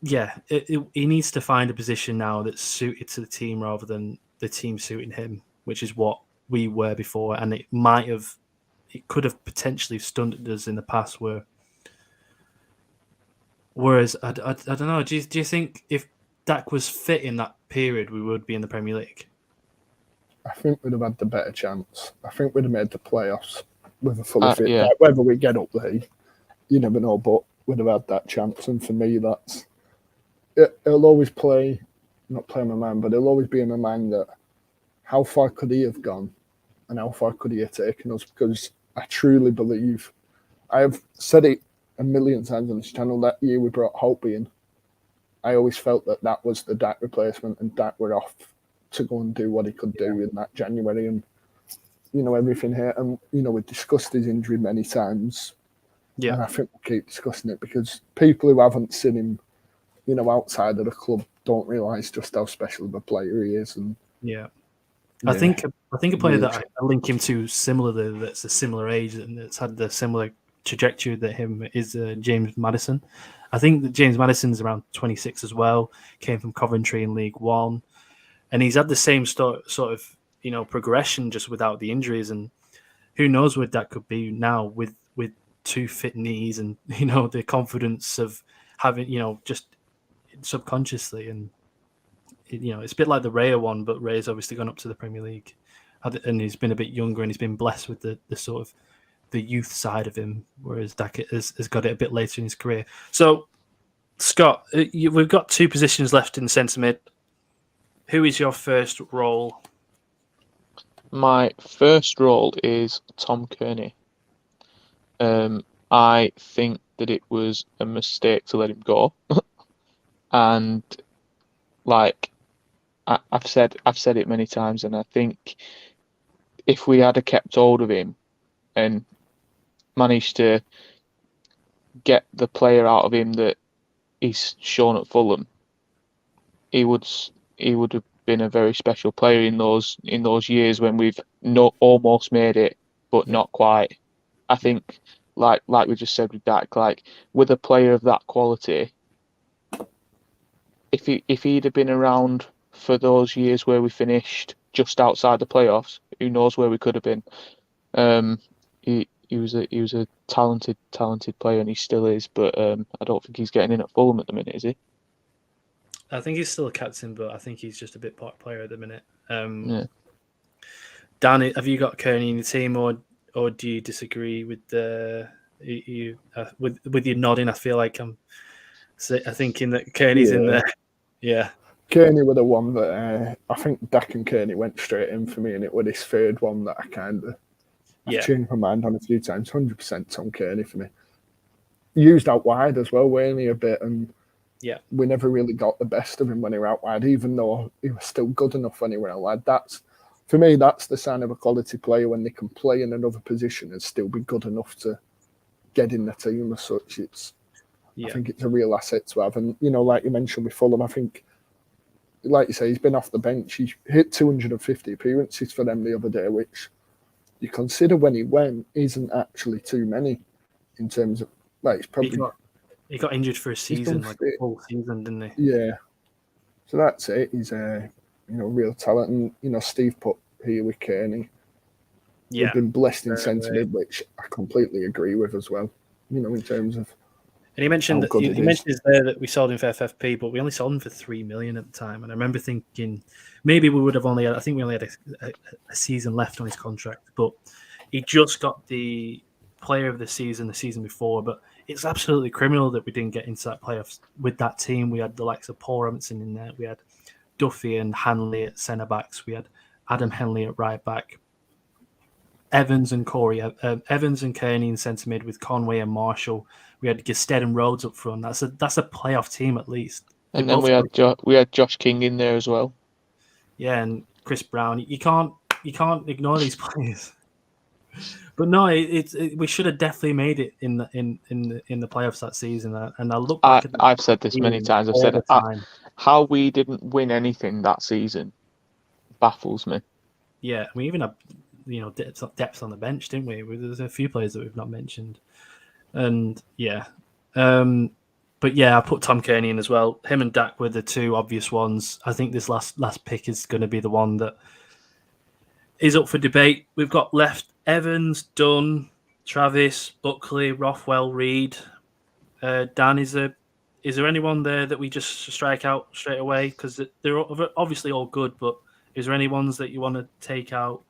yeah, he needs to find a position now that's suited to the team rather than the team suiting him, which is what we were before. And it could have potentially stunted us in the past. Whereas I don't know. Do you think if DACK was fit in that period, we would be in the Premier League? I think we'd have had the better chance. I think we'd have made the playoffs with a fully fit. Yeah. Whether we get up there, you never know. But we'd have had that chance. And for me, it'll always not play in my mind, but it'll always be in my mind that how far could he have gone, and how far could he have taken us? Because I truly believe, I have said it a million times on this channel, that year we brought Holtby in, I always felt that was the DACK replacement, and DACK were off to go and do what he could do in that January, and everything here. And we've discussed his injury many times, and I think we'll keep discussing it because people who haven't seen him, outside of the club, don't realise just how special of a player he is. And I think a player that I link him to similarly, that's a similar age and that's had the similar trajectory that him, is James Maddison. I think that James Maddison's around 26 as well, came from Coventry in League One, and he's had the same sort of progression just without the injuries. And who knows where that could be now with 2 fit knees and the confidence of having just subconsciously. And it's a bit like the Raya one, but Raya's obviously gone up to the Premier League, and he's been a bit younger, and he's been blessed with the sort of the youth side of him, whereas DACK has got it a bit later in his career. So, Scott, we've got 2 positions left in centre mid. Who is your first role? My first role is Tom Kearney. I think that it was a mistake to let him go, and I've said it many times, and I think if we had kept hold of him and managed to get the player out of him that he's shown at Fulham, he would have been a very special player in those years when we've almost made it, but not quite. I think, like we just said with DACK, with a player of that quality, if he'd have been around for those years where we finished just outside the playoffs, who knows where we could have been. He was a talented player, and he still is. But I don't think he's getting in at Fulham at the minute, is he? I think he's still a captain, but I think he's just a bit part player at the minute. Yeah. Dan, have you got Kearney in the team, or or do you disagree with with your nodding? I feel like I'm thinking that Kearney's in there. Yeah. Kearney were the one that I think Dak and Kearney went straight in for me, and it was this third one that I kind of changed my mind on a few times. 100% Tom Kearney for me. Used out wide as well, weren't he, a bit, and we never really got the best of him when he was out wide, even though he was still good enough when he went out wide. For me, that's the sign of a quality player, when they can play in another position and still be good enough to get in the team as such. I think it's a real asset to have. And, like you mentioned with Fulham, I think, like you say, he's been off the bench. He hit 250 appearances for them the other day, which you consider when he went isn't actually too many in terms of, it's probably... He got injured for a season, like a full season, didn't he? Yeah. So that's it. He's a real talent. And, Steve put here with Kearney. Yeah. We've been blessed in centre mid, which I completely agree with as well, in terms of... And he mentioned there that we sold him for FFP, but we only sold him for $3 million at the time. And I remember thinking maybe we would have only had a season left on his contract, but he just got the player of the season before. But it's absolutely criminal that we didn't get into that playoffs with that team. We had the likes of Paul Robinson in there. We had Duffy and Hanley at centre backs. We had Adam Henley at right back. Evans and Kearney in centre mid with Conway and Marshall. We had GESTEDE and RHODES up front. That's a playoff team at least. And then we had Josh King in there as well. Yeah, and Chris Brown. You can't ignore these players. But no, we should have definitely made it in the playoffs that season. And I look back at I've said this many times. I've said how we didn't win anything that season baffles me. Yeah, we even had depth on the bench, didn't we? There's a few players that we've not mentioned. And but yeah, I put Tom Kearney in as well. Him and Dak were the two obvious ones. I think this last pick is going to be the one that is up for debate. We've got left Evans, Dunn, Travis, Buckley, Rothwell, Reed. Dan, is there anyone there that we just strike out straight away? Because they're obviously all good, but is there any ones that you want to take out?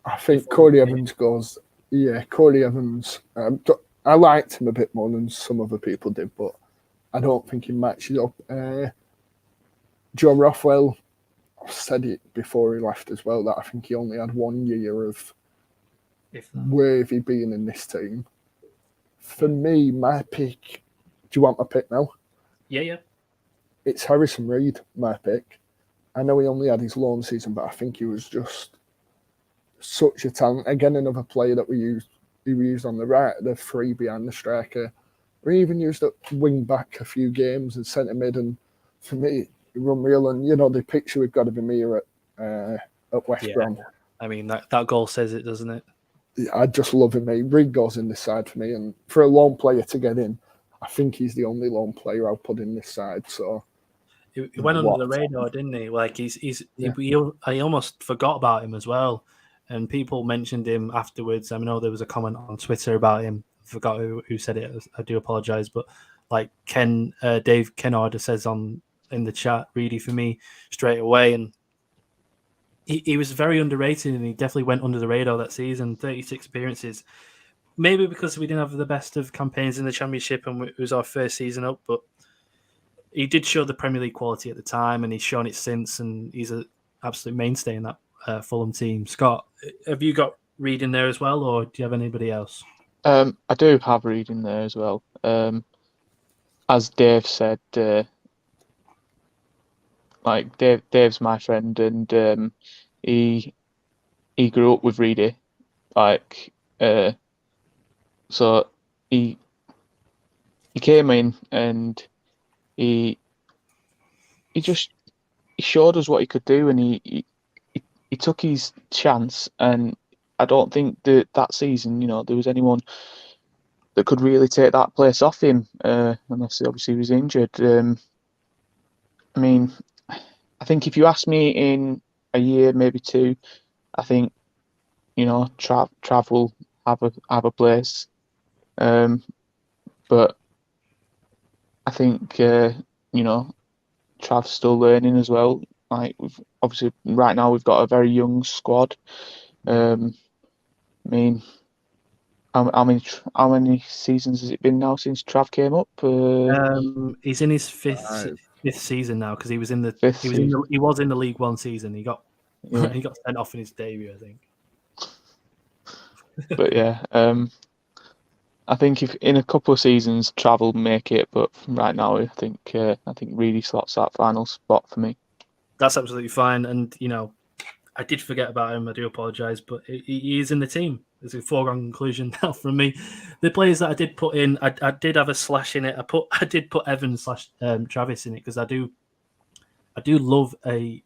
I think Corey Evans goes. Yeah, Corey Evans. I liked him a bit more than some other people did, but I don't think he matches up. Joe Rothwell, I've said it before he left as well, that I think he only had 1 year of worthy being in this team. For me, my pick... Do you want my pick now? Yeah. It's Harrison Reed, my pick. I know he only had his loan season, but I think he was just such a talent. Again, another player that we used on the right, the three behind the striker. We even used at wing back a few games and centre mid, and for me, he run real. And the picture we've got of him here at West Brom. I mean, that goal says it, doesn't it? Yeah, I just love him. Reed goes in this side for me, and for a lone player to get in, I think he's the only lone player I'll put in this side. So he went under the radar, didn't he? Like I almost forgot about him as well. And people mentioned him afterwards. I know there was a comment on Twitter about him. I forgot who said it. I do apologise. But like Dave Kennard says in the chat, Reedy for me straight away. And he was very underrated, and he definitely went under the radar that season. 36 appearances. Maybe because we didn't have the best of campaigns in the Championship and it was our first season up. But he did show the Premier League quality at the time, and he's shown it since. And he's an absolute mainstay in that Fulham team. Scott, have you got Reed in there as well, or do you have anybody else? I do have Reed in there as well. As Dave said, Dave's my friend, and he grew up with Reedy, so he came in and he showed us what he could do, and he took his chance, and I don't think that season, there was anyone that could really take that place off him, unless obviously he was injured. I mean, I think if you ask me in a year, maybe two, I think, Trav will have a place. But I think, Trav's still learning as well. Like, right now we've got a very young squad. I mean, how many seasons has it been now since Trav came up? He's in his fifth Right. season now because he was in the Fifth season. he was in the League One season. He got Yeah. he got sent off in his debut, I think. But yeah, I think if in a couple of seasons Trav will make it, but right now I think Reedy slots that final spot for me. That's absolutely fine, and I did forget about him. I do apologise, but he is in the team. It's a foregone conclusion now from me. The players that I did put in, I did have a slash in it. I did put Evans / Travis in it because I do love a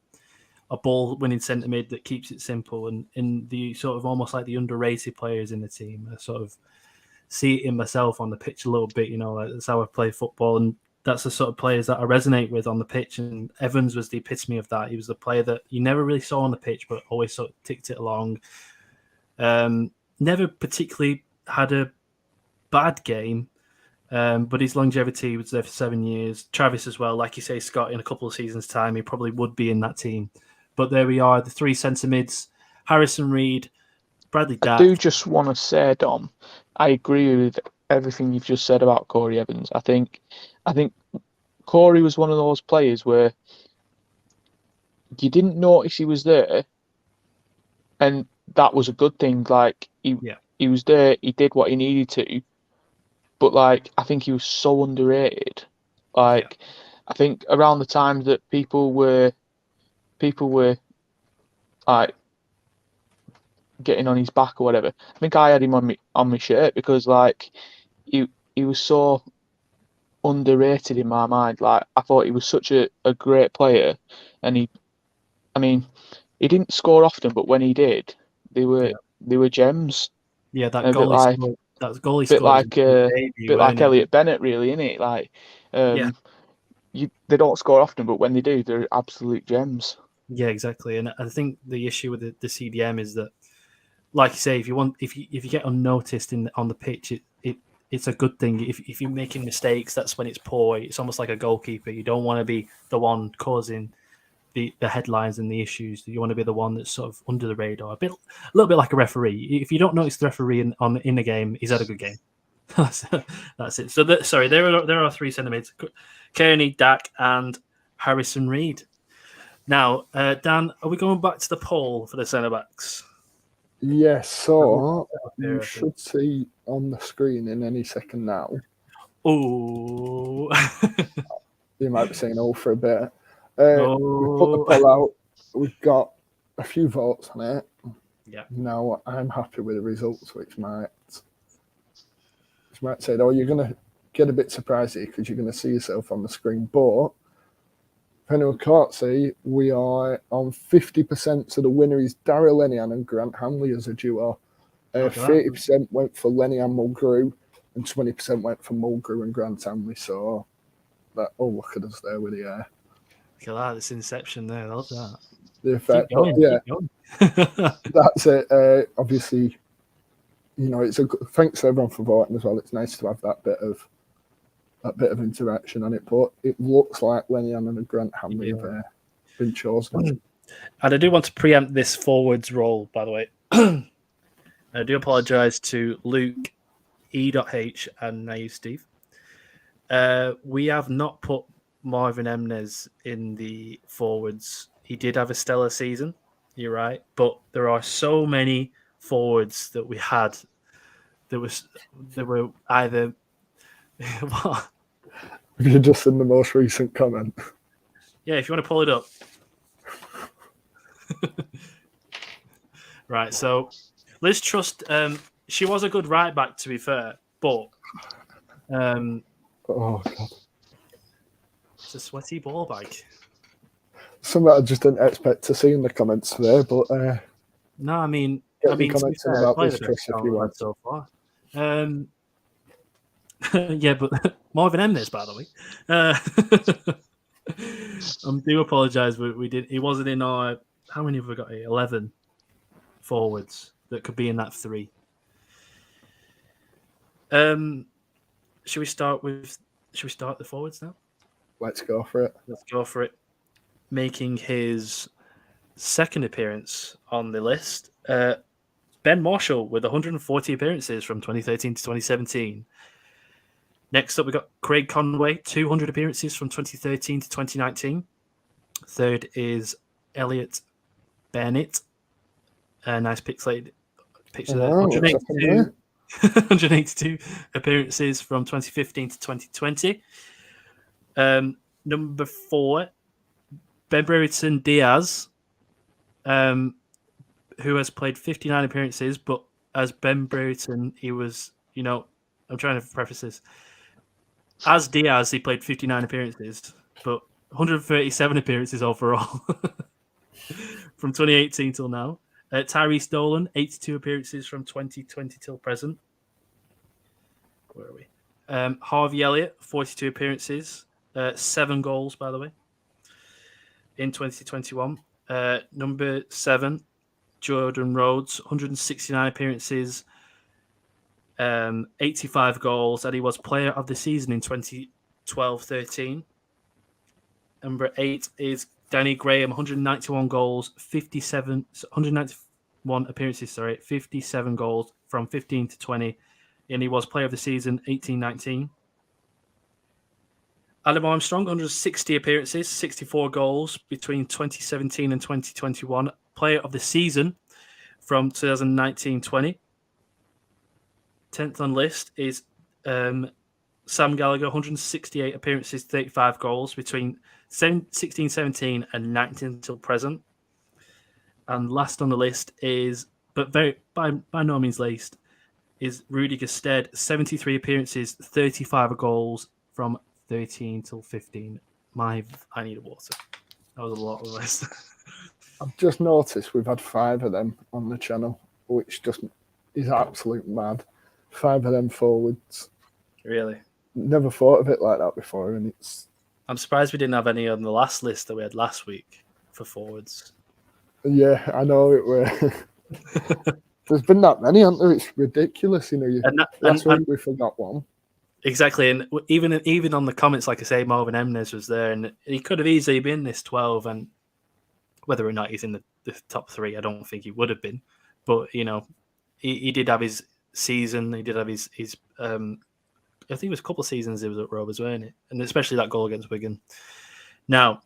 ball winning centre mid that keeps it simple, and in the sort of almost like the underrated players in the team. I sort of see it in myself on the pitch a little bit. That's how I play football, and that's the sort of players that I resonate with on the pitch. And Evans was the epitome of that. He was the player that you never really saw on the pitch, but always sort of ticked it along. Never particularly had a bad game, but his longevity was there for 7 years. Travis as well, like you say, Scott, in a couple of seasons' time, he probably would be in that team. But there we are, the three centre mids: Harrison Reed, Bradley Dack. I do just want to say, Dom, I agree with everything you've just said about Corey Evans. I think Corey was one of those players where you didn't notice he was there, and that was a good thing. Like he was there, he did what he needed to, but like I think he was so underrated. Like I think around the time that people were like getting on his back or whatever, I think I had him on my shirt because like he was so underrated in my mind. Like I thought he was such a great player, and he didn't score often, but when he did, they were gems. Yeah, that a goal he bit scored. like Elliot Bennett, really, isn't it? Like, they don't score often, but when they do, they're absolute gems. Yeah, exactly. And I think the issue with the CDM is that, like you say, if you get unnoticed on the pitch, it's a good thing. If you're making mistakes, that's when it's poor. It's almost like a goalkeeper. You don't want to be the one causing the headlines and the issues. You want to be the one that's sort of under the radar, a little bit like a referee. If you don't notice the referee in the game, he's had a good game. That's it. So there are three centre mids: Kearney, Dack, and Harrison Reed. Now, Dan, are we going back to the poll for the centre backs? Yes, so you should see on the screen in any second now. Oh, you might be saying "oh" for a bit. We put the poll out. We've got a few votes on it. Yeah. Now I'm happy with the results, which might say, "Oh, you're going to get a bit surprised here because you're going to see yourself on the screen." But if anyone can't see, we are on 50%. So the winner is Daryl Lenihan and Grant Hanley as a duo. 30% went for Lenihan Mulgrew, and 20% went for Mulgrew and Grant Hanley. So look at us there with the air. Look at that, this inception there. I love that. The effect. Keep going, yeah, keep going. That's it. Obviously, it's thanks to everyone for voting as well. It's nice to have that bit of interaction on it, but it looks like Lenihan and Grant Hanley have been chosen. And I do want to preempt this forwards role, by the way. I do apologise to Luke, E.H, and Naive Steve. We have not put Marvin Emnes in the forwards. He did have a stellar season, you're right, but there are so many forwards that we had that were either what? You're just in the most recent comment. Yeah, if you want to pull it up. Right, so Liz Trust, she was a good right back, to be fair, but oh god, it's a sweaty ball bag. Something I just didn't expect to see in the comments there, but no, I mean, comments about Liz Trust if you want so far. Yeah, but Marvin Emnes, by the way. I do apologise. We did. He wasn't in our. How many have we got here? 11 forwards that could be in that 3. Should we start the forwards now? Let's go for it. Let's go for it. Making his second appearance on the list, Ben Marshall with 140 appearances from 2013 to 2017. Next up, we got Craig Conway, 200 appearances from 2013 to 2019. Third is Elliot Bennett. A nice picture there. 182 appearances from 2015 to 2020. Number 4, Ben Brereton Diaz, who has played 59 appearances, but as Ben Brereton, he was, I'm trying to preface this. As Diaz, he played 59 appearances, but 137 appearances overall from 2018 till now. Tyrese Dolan, 82 appearances from 2020 till present. Where are we? Harvey Elliott, 42 appearances, 7 goals, by the way, in 2021. Number 7, Jordan Rhodes, 169 appearances, 85 goals, and he was player of the season in 2012-13. Number 8 is Danny Graham, 191 goals, 191 appearances, 57 goals from 15 to 20, and he was player of the season 18-19. Adam Armstrong, 160 appearances, 64 goals between 2017 and 2021, player of the season from 2019-20. 10th on list is Sam Gallagher, 168 appearances, 35 goals between 16-17 and 19 until present. And last on the list is, but by no means least, is Rudy Gestede, 73 appearances, 35 goals from 13 till 15. I need water. That was a lot of list. I've just noticed we've had 5 of them on the channel, which just is absolute mad. 5 of them forwards. Really? Never thought of it like that before, and it's... I'm surprised we didn't have any on the last list that we had last week for forwards. Yeah, I know it were. There's been that many, aren't there? It's ridiculous, Last week we forgot one. Exactly, and even on the comments, like I say, Marvin Emnes was there, and he could have easily been this 12, and whether or not he's in the top 3, I don't think he would have been. But, he did have his season, he did have his I think it was a couple of seasons he was at Rovers, weren't it? And especially that goal against Wigan. Now,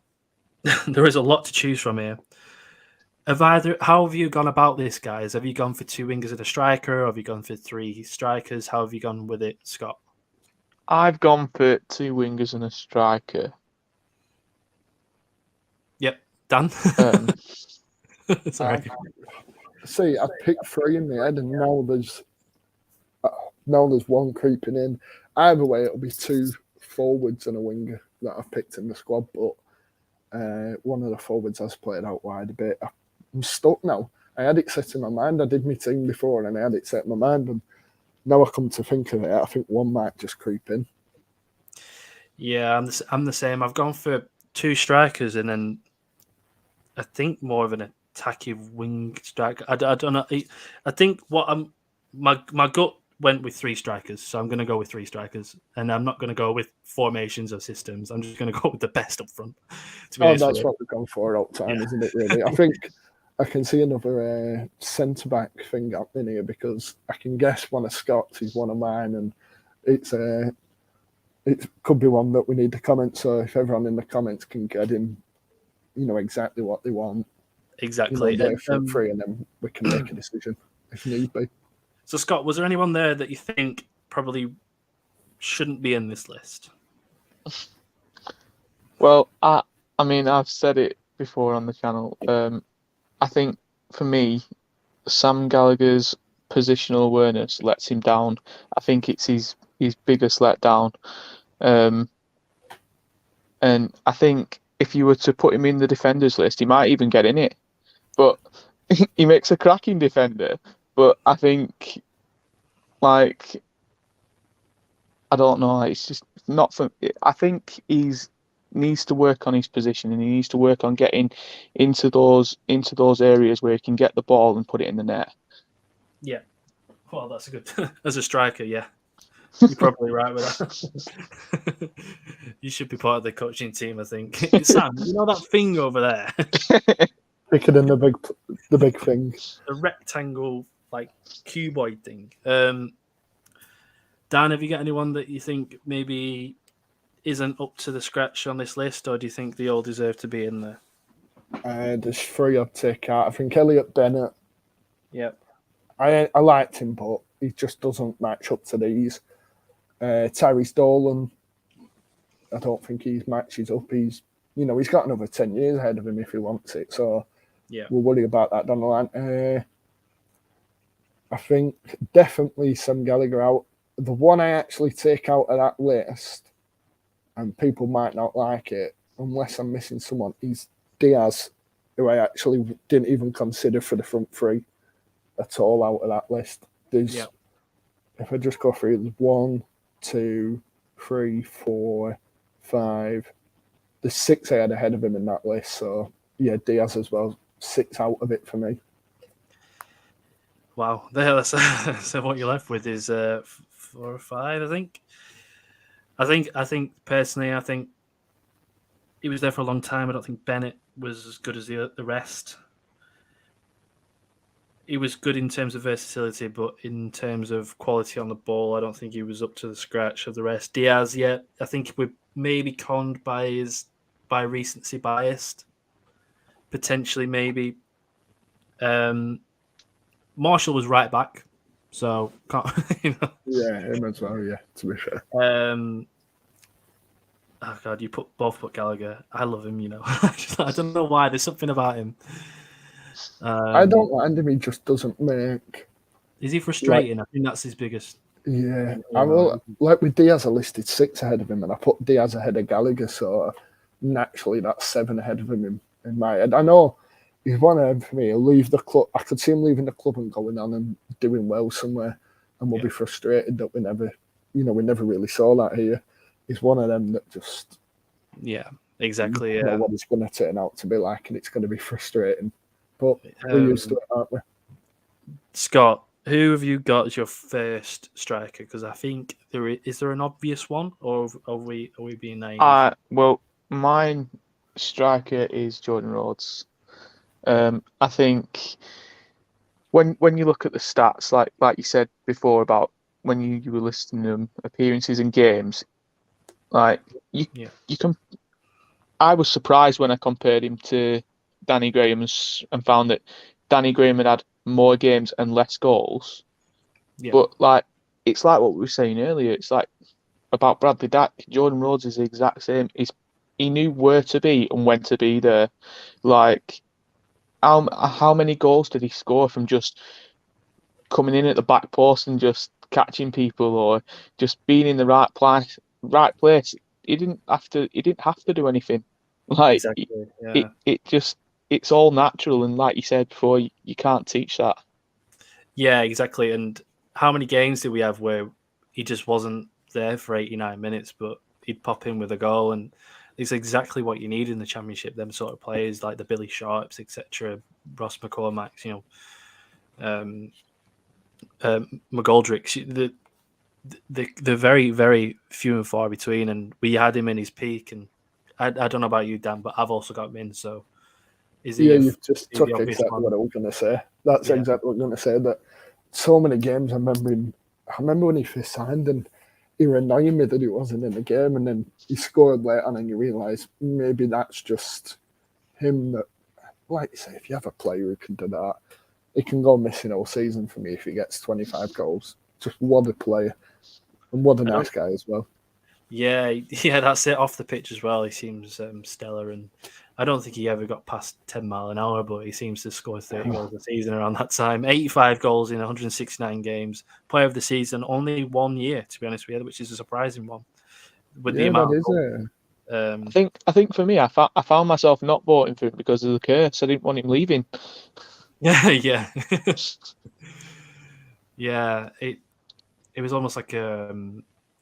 there is a lot to choose from here. How have you gone about this, guys? Have you gone for 2 wingers and a striker, or have you gone for 3 strikers? How have you gone with it, Scott? I've gone for 2 wingers and a striker. Yep, done. Sorry. See, I picked 3 in my head, and now there's one creeping in. Either way, it'll be 2 forwards and a winger that I've picked in the squad, but one of the forwards has played out wide a bit. I'm stuck now. I had it set in my mind. I did my team before, and I had it set in my mind, and now I come to think of it, I think one might just creep in. Yeah, I'm the same. I've gone for 2 strikers, and then I think more of an attacking wing striker. I don't know. I think my gut went with 3 strikers, so I'm going to go with 3 strikers, and I'm not going to go with formations or systems. I'm just going to go with the best up front. That's what we've gone for all the time, isn't it, really? I think I can see another centre-back thing happening here, because I can guess one of Scott's is one of mine, and it could be one that we need to comment, so if everyone in the comments can get in, exactly what they want. Exactly. Free, and then we can make a decision if need be. So, Scott, was there anyone there that you think probably shouldn't be in this list? Well, I mean, I've said it before on the channel. I think, for me, Sam Gallagher's positional awareness lets him down. I think it's his biggest letdown. And I think if you were to put him in the defenders list, he might even get in it. But he makes a cracking defender. But I think, I don't know. It's just not for. I think he's needs to work on his position, and he needs to work on getting into those areas where he can get the ball and put it in the net. Yeah, well, that's a good. As a striker, yeah, you're probably right with that. You should be part of the coaching team, I think. Sam, that thing over there? Bigger than the big thing. The rectangle like cuboid thing. Dan, have you got anyone that you think maybe isn't up to the scratch on this list, or do you think they all deserve to be in there? There's 3 I'd take out. I think Elliot Bennett. Yep. I liked him, but he just doesn't match up to these. Tyrese Dolan, I don't think he matches up. He's got another 10 years ahead of him if he wants it. So we'll worry about that down the line. I think definitely Sam Gallagher out. The one I actually take out of that list, and people might not like it unless I'm missing someone, is Diaz, who I actually didn't even consider for the front 3 at all out of that list. If I just go through, there's 1, 2, 3, 4, 5. There's 6 I had ahead of him in that list. So Diaz as well. 6 out of it for me. Wow, so what you're left with is 4 or 5, I think. I think personally, I think he was there for a long time. I don't think Bennett was as good as the rest. He was good in terms of versatility, but in terms of quality on the ball, I don't think he was up to the scratch of the rest. Diaz, I think we're maybe conned by recency biased. Potentially, maybe. Marshall was right back, so can't. Yeah, him as well. Yeah, to be fair. Oh God, you both put Gallagher. I love him. I don't know why. There's something about him. I don't mind him. He just doesn't make. Is he frustrating? I think that's his biggest. Yeah, I will. Like with Diaz, I listed 6 ahead of him, and I put Diaz ahead of Gallagher. So naturally, that's 7 ahead of him in my head. I know. He's one of them for me. He'll leave the club. I could see him leaving the club and going on and doing well somewhere, and we'll be frustrated that we never really saw that here. He's one of them that just, exactly. You know what it's going to turn out to be like, and it's going to be frustrating. But we're used to it, aren't we? Scott, who have you got as your first striker? Because I think is there an obvious one, or are we being naive? Well, mine striker is Jordan Rhodes. I think when you look at the stats, like you said before about when you were listing them appearances in games, like you can. I was surprised when I compared him to Danny Graham and found that Danny Graham had more games and less goals. Yeah. But it's like what we were saying earlier. It's like about Bradley Dack. Jordan Rhodes is the exact same. He knew where to be and when to be there. Like. How many goals did he score from just coming in at the back post and just catching people, or just being in the right place? He didn't have to do anything. Exactly, it's all natural, and like you said before, you can't teach that. Yeah, exactly. And how many games did we have where he just wasn't there for 89 minutes, but he'd pop in with a goal? And it's exactly what you need in the Championship, them sort of players like the Billy Sharps, etc., Ross McCormack, McGoldrick. They're very, very few and far between, and we had him in his peak. And I don't know about you, Dan, but I've also got him in. So is he? Yeah, you've just took exactly what I was going to say. That's exactly what I'm going to say. That so many games I remember when he first signed, and he was annoying me that he wasn't in the game, and then he scored late on, and you realise maybe that's just him. That, like you say, if you have a player who can do that, he can go missing all season for me if he gets 25 goals. Just what a player, and what a nice guy as well. Yeah, that's it. Off the pitch as well, he seems stellar, and I don't think he ever got past 10 mile an hour, but he seems to score 30 goals a season around that time. 85 goals in 169 games. Player of the season, only 1 year, to be honest with you, which is a surprising one. With the amount of goals. I think for me, I found myself not voting for him because of the curse. I didn't want him leaving. Yeah. Yeah, it was almost like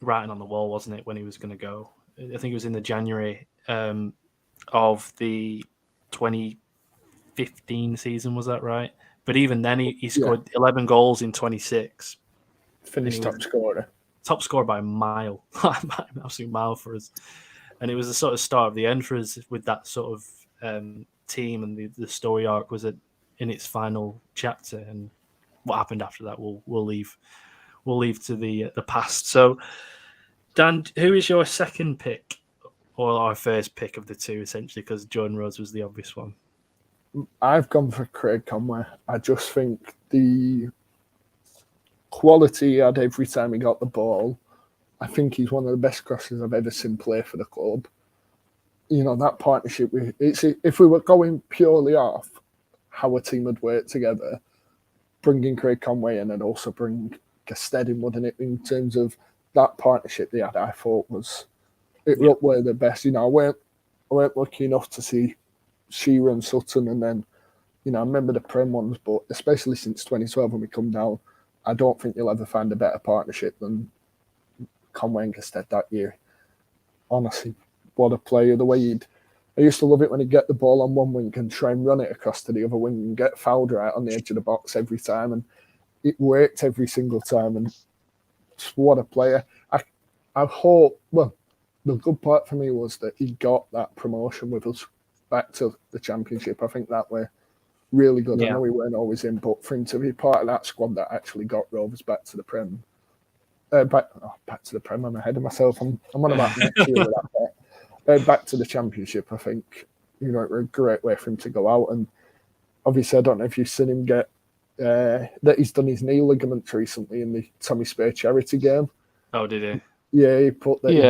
writing on the wall, wasn't it, when he was going to go? I think it was in the January of the 2015 season, was that right? But even then, he scored 11 goals in 26. Finished top scorer. Top scorer by a mile. By an absolute mile for us. And it was the sort of start of the end for us with that sort of team, and the story arc was in its final chapter. And what happened after that, we'll leave to the past. So, Dan, who is your second pick, or our first pick of the two, essentially, because Jordan Rhodes was the obvious one? I've gone for Craig Conway. I just think the quality he had every time he got the ball, I think he's one of the best crosses I've ever seen play for the club. You know, that partnership, if we were going purely off how a team would work together, bringing Craig Conway in and also bring GESTEDE in, wouldn't it, in terms of that partnership they had, I thought was up where the best. You know, I weren't lucky enough to see Shearer and Sutton, and then, you know, I remember the Prem ones, but especially since 2012 when we come down, I don't think you'll ever find a better partnership than Conway and GESTEDE that year. Honestly, what a player. The way I used to love it when he'd get the ball on one wing and try and run it across to the other wing and get fouled right on the edge of the box every time, and it worked every single time. And what a player. I hope, well, the good part for me was that he got that promotion with us back to the Championship. I think that were really good. I know he weren't always in, but for him to be part of that squad that actually got Rovers back to the Prem, back to the Prem, I'm ahead of myself. I'm on about next year with that bet. Back to the Championship, I think, you know, it was a great way for him to go out. And obviously, I don't know if you've seen him get that he's done his knee ligaments recently in the Tommy Spare charity game. Oh, did he? Yeah, he put that he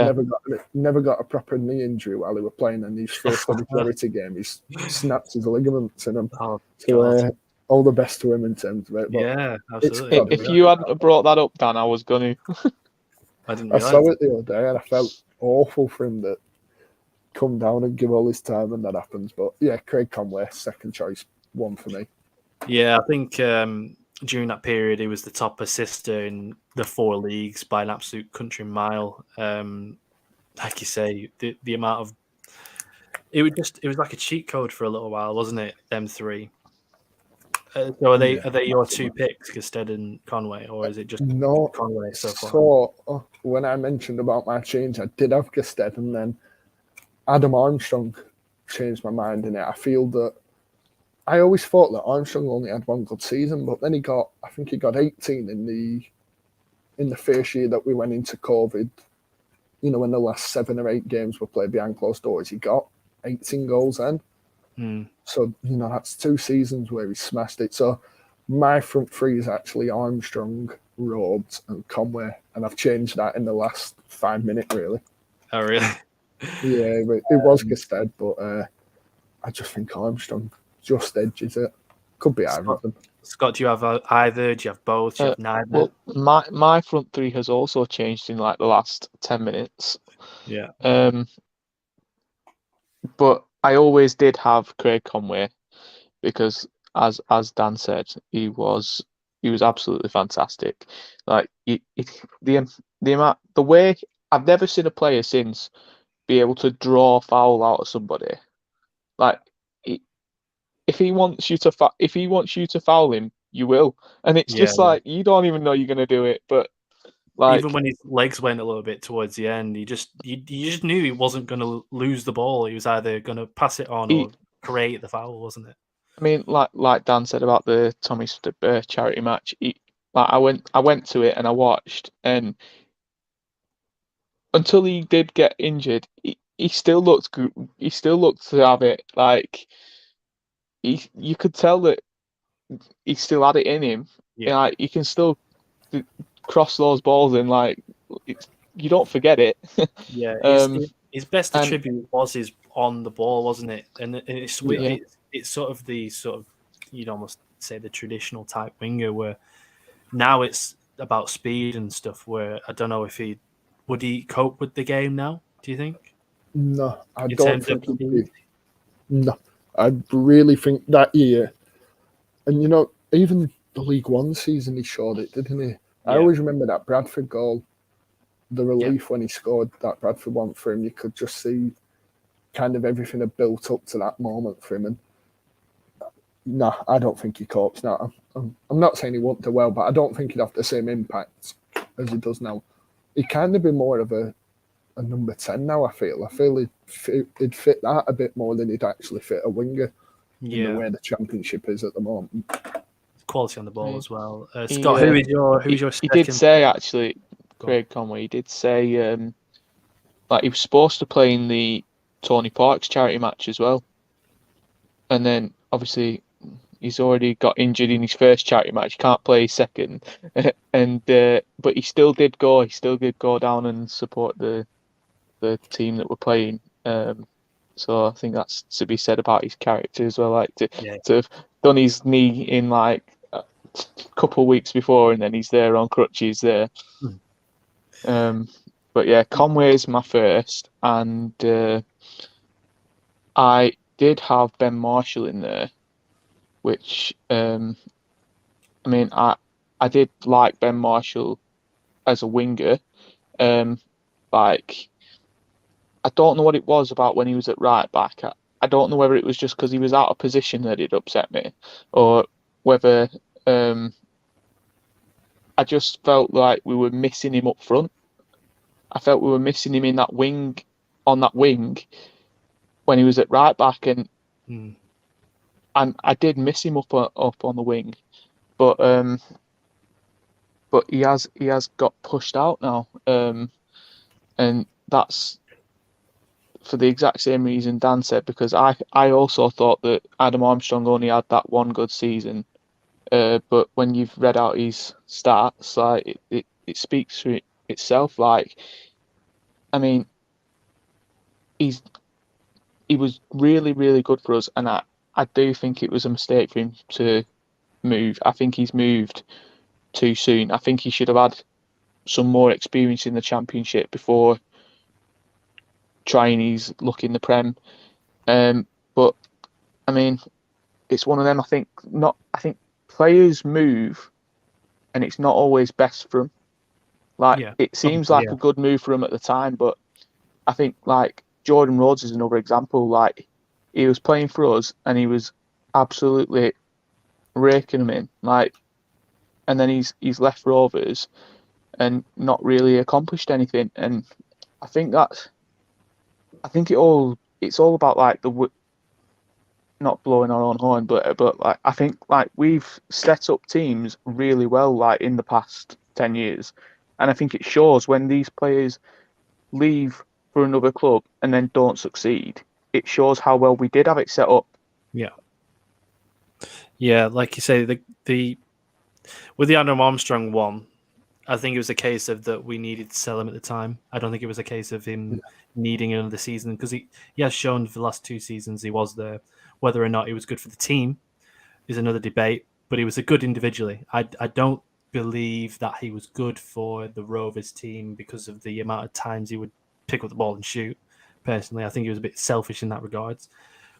never got a proper knee injury while he was playing in his first ever charity game. He snapped his ligaments in him. Oh, so all the best to him in terms of it. But yeah, absolutely. If you hadn't brought that up, Dan, I was going to. I saw it the other day and I felt awful for him that come down and give all his time and that happens. But yeah, Craig Conway, second choice, one for me. Yeah, I think during that period, he was the top assister in the 4 leagues by an absolute country mile. Like you say, the amount of it was like a cheat code for a little while, wasn't it? Them 3. So are they your 2 picks, GESTEDE and Conway, or is it just Conway so far? So when I mentioned about my change, I did have GESTEDE, and then Adam Armstrong changed my mind in it. I feel that I always thought that Armstrong only had one good season, but then I think he got 18 in the first year that we went into COVID. You know, when the last 7 or 8 games were played behind closed doors, he got 18 goals then. So, you know, that's 2 seasons where he smashed it. So my front 3 is actually Armstrong, Rhodes and Conway, and I've changed that in the last 5 minutes, really. Oh, really? Yeah, but it was GESTEDE, but I just think Armstrong just edges it. Could be either of them. Scott, do you have either? Do you have both? Do you have neither? Well, my front 3 has also changed in like the last 10 minutes. Yeah. But I always did have Craig Conway because, as Dan said, he was absolutely fantastic. Like the way I've never seen a player since be able to draw a foul out of somebody. Like if he wants you to foul him, you will, and it's just like you don't even know you're gonna do it, but. Like, even when his legs went a little bit towards the end, you just knew he wasn't going to lose the ball. He was either going to pass it on or create the foul, wasn't it? I mean, like Dan said about the Tommy Spare charity match, I went to it and I watched, and until he did get injured, he still looked good. He still looked to have it. Like you could tell that he still had it in him. Yeah, like, he can still cross those balls in, like you don't forget it. Yeah, his best attribute was his on the ball, wasn't it? And it's sort of you'd almost say the traditional type winger, where now it's about speed and stuff. Where I don't know if would he cope with the game now? Do you think? No, I don't think he did. No, I really think that year, and you know, even the League One season, he showed it, didn't he? I always remember that Bradford goal, the relief when he scored that Bradford one for him. You could just see kind of everything had built up to that moment for him. And no, I don't think he copes now. I'm not saying he won't do well, but I don't think he'd have the same impact as he does now. He'd kind of be more of a number 10 now, I feel. I feel he'd fit that a bit more than he'd actually fit a winger in the way the Championship is at the moment. quality on the ball Yeah. as well. He, Scott, who's your He second? did say actually, Go on. Craig Conway. He did say like he was supposed to play in the Tony Parks charity match as well, and then obviously he's already got injured in his first charity match. He can't play his second, and but he still did go. He still did go down and support the team that were playing. So I think that's to be said about his character as well. Like to have done his knee in like a couple of weeks before, and then he's there on crutches there. But yeah, Conway is my first, and I did have Ben Marshall in there, which I mean I did like Ben Marshall as a winger. Like I don't know what it was about when he was at right back. I don't know whether it was just because he was out of position that it upset me, or whether I just felt like we were missing him up front. I felt we were missing him in that wing, on that wing, when he was at right back, and I did miss him up on the wing, but he has got pushed out now, and that's for the exact same reason Dan said, because I also thought that Adam Armstrong only had that one good season, but when you've read out his stats, like it speaks for itself. Like, I mean, he was really, really good for us, and I do think it was a mistake for him to move. I think he's moved too soon. I think he should have had some more experience in the Championship before trying his luck in the Prem. But I mean, it's one of them. I think players move, and it's not always best for them. Like it seems like a good move for him at the time, but I think like Jordan Rhodes is another example. Like he was playing for us, and he was absolutely raking them in. Like, and then he's left Rovers and not really accomplished anything. And I think it's all about like not blowing our own horn, but like I think like we've set up teams really well like in the past 10 years, and I think it shows when these players leave for another club and then don't succeed. It shows how well we did have it set up. Yeah, like you say, the with the Adam Armstrong one, I think it was a case of that we needed to sell him at the time. I don't think it was a case of him needing another season, because he has shown for the last 2 seasons he was there. Whether or not he was good for the team is another debate, but he was a good individually. I don't believe that he was good for the Rovers team because of the amount of times he would pick up the ball and shoot. Personally, I think he was a bit selfish in that regards.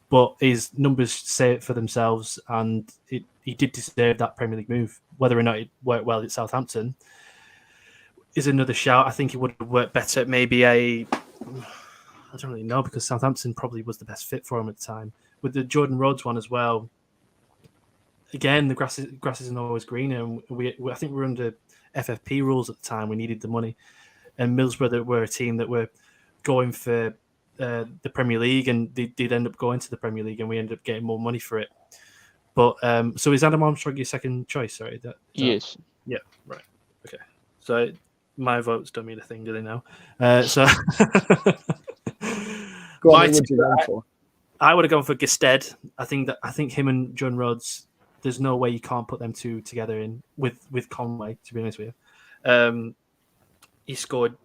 But his numbers say it for themselves, and he did deserve that Premier League move. Whether or not it worked well at Southampton is another shout. I think it would have worked better. Maybe I don't really know, because Southampton probably was the best fit for him at the time. With the Jordan Rhodes one as well, again, the grass isn't always greener. And I think we were under FFP rules at the time. We needed the money. And Middlesbrough were a team that were going for the Premier League, and they did end up going to the Premier League, and we ended up getting more money for it. But so is Adam Armstrong your second choice? Sorry, Yes. Yeah, right. Okay. So my votes don't mean a thing, do they now? So Go on, who would you go for? I would have gone for Gestede. I think him and John Rhodes, there's no way you can't put them two together in with Conway, to be honest with you. He scored.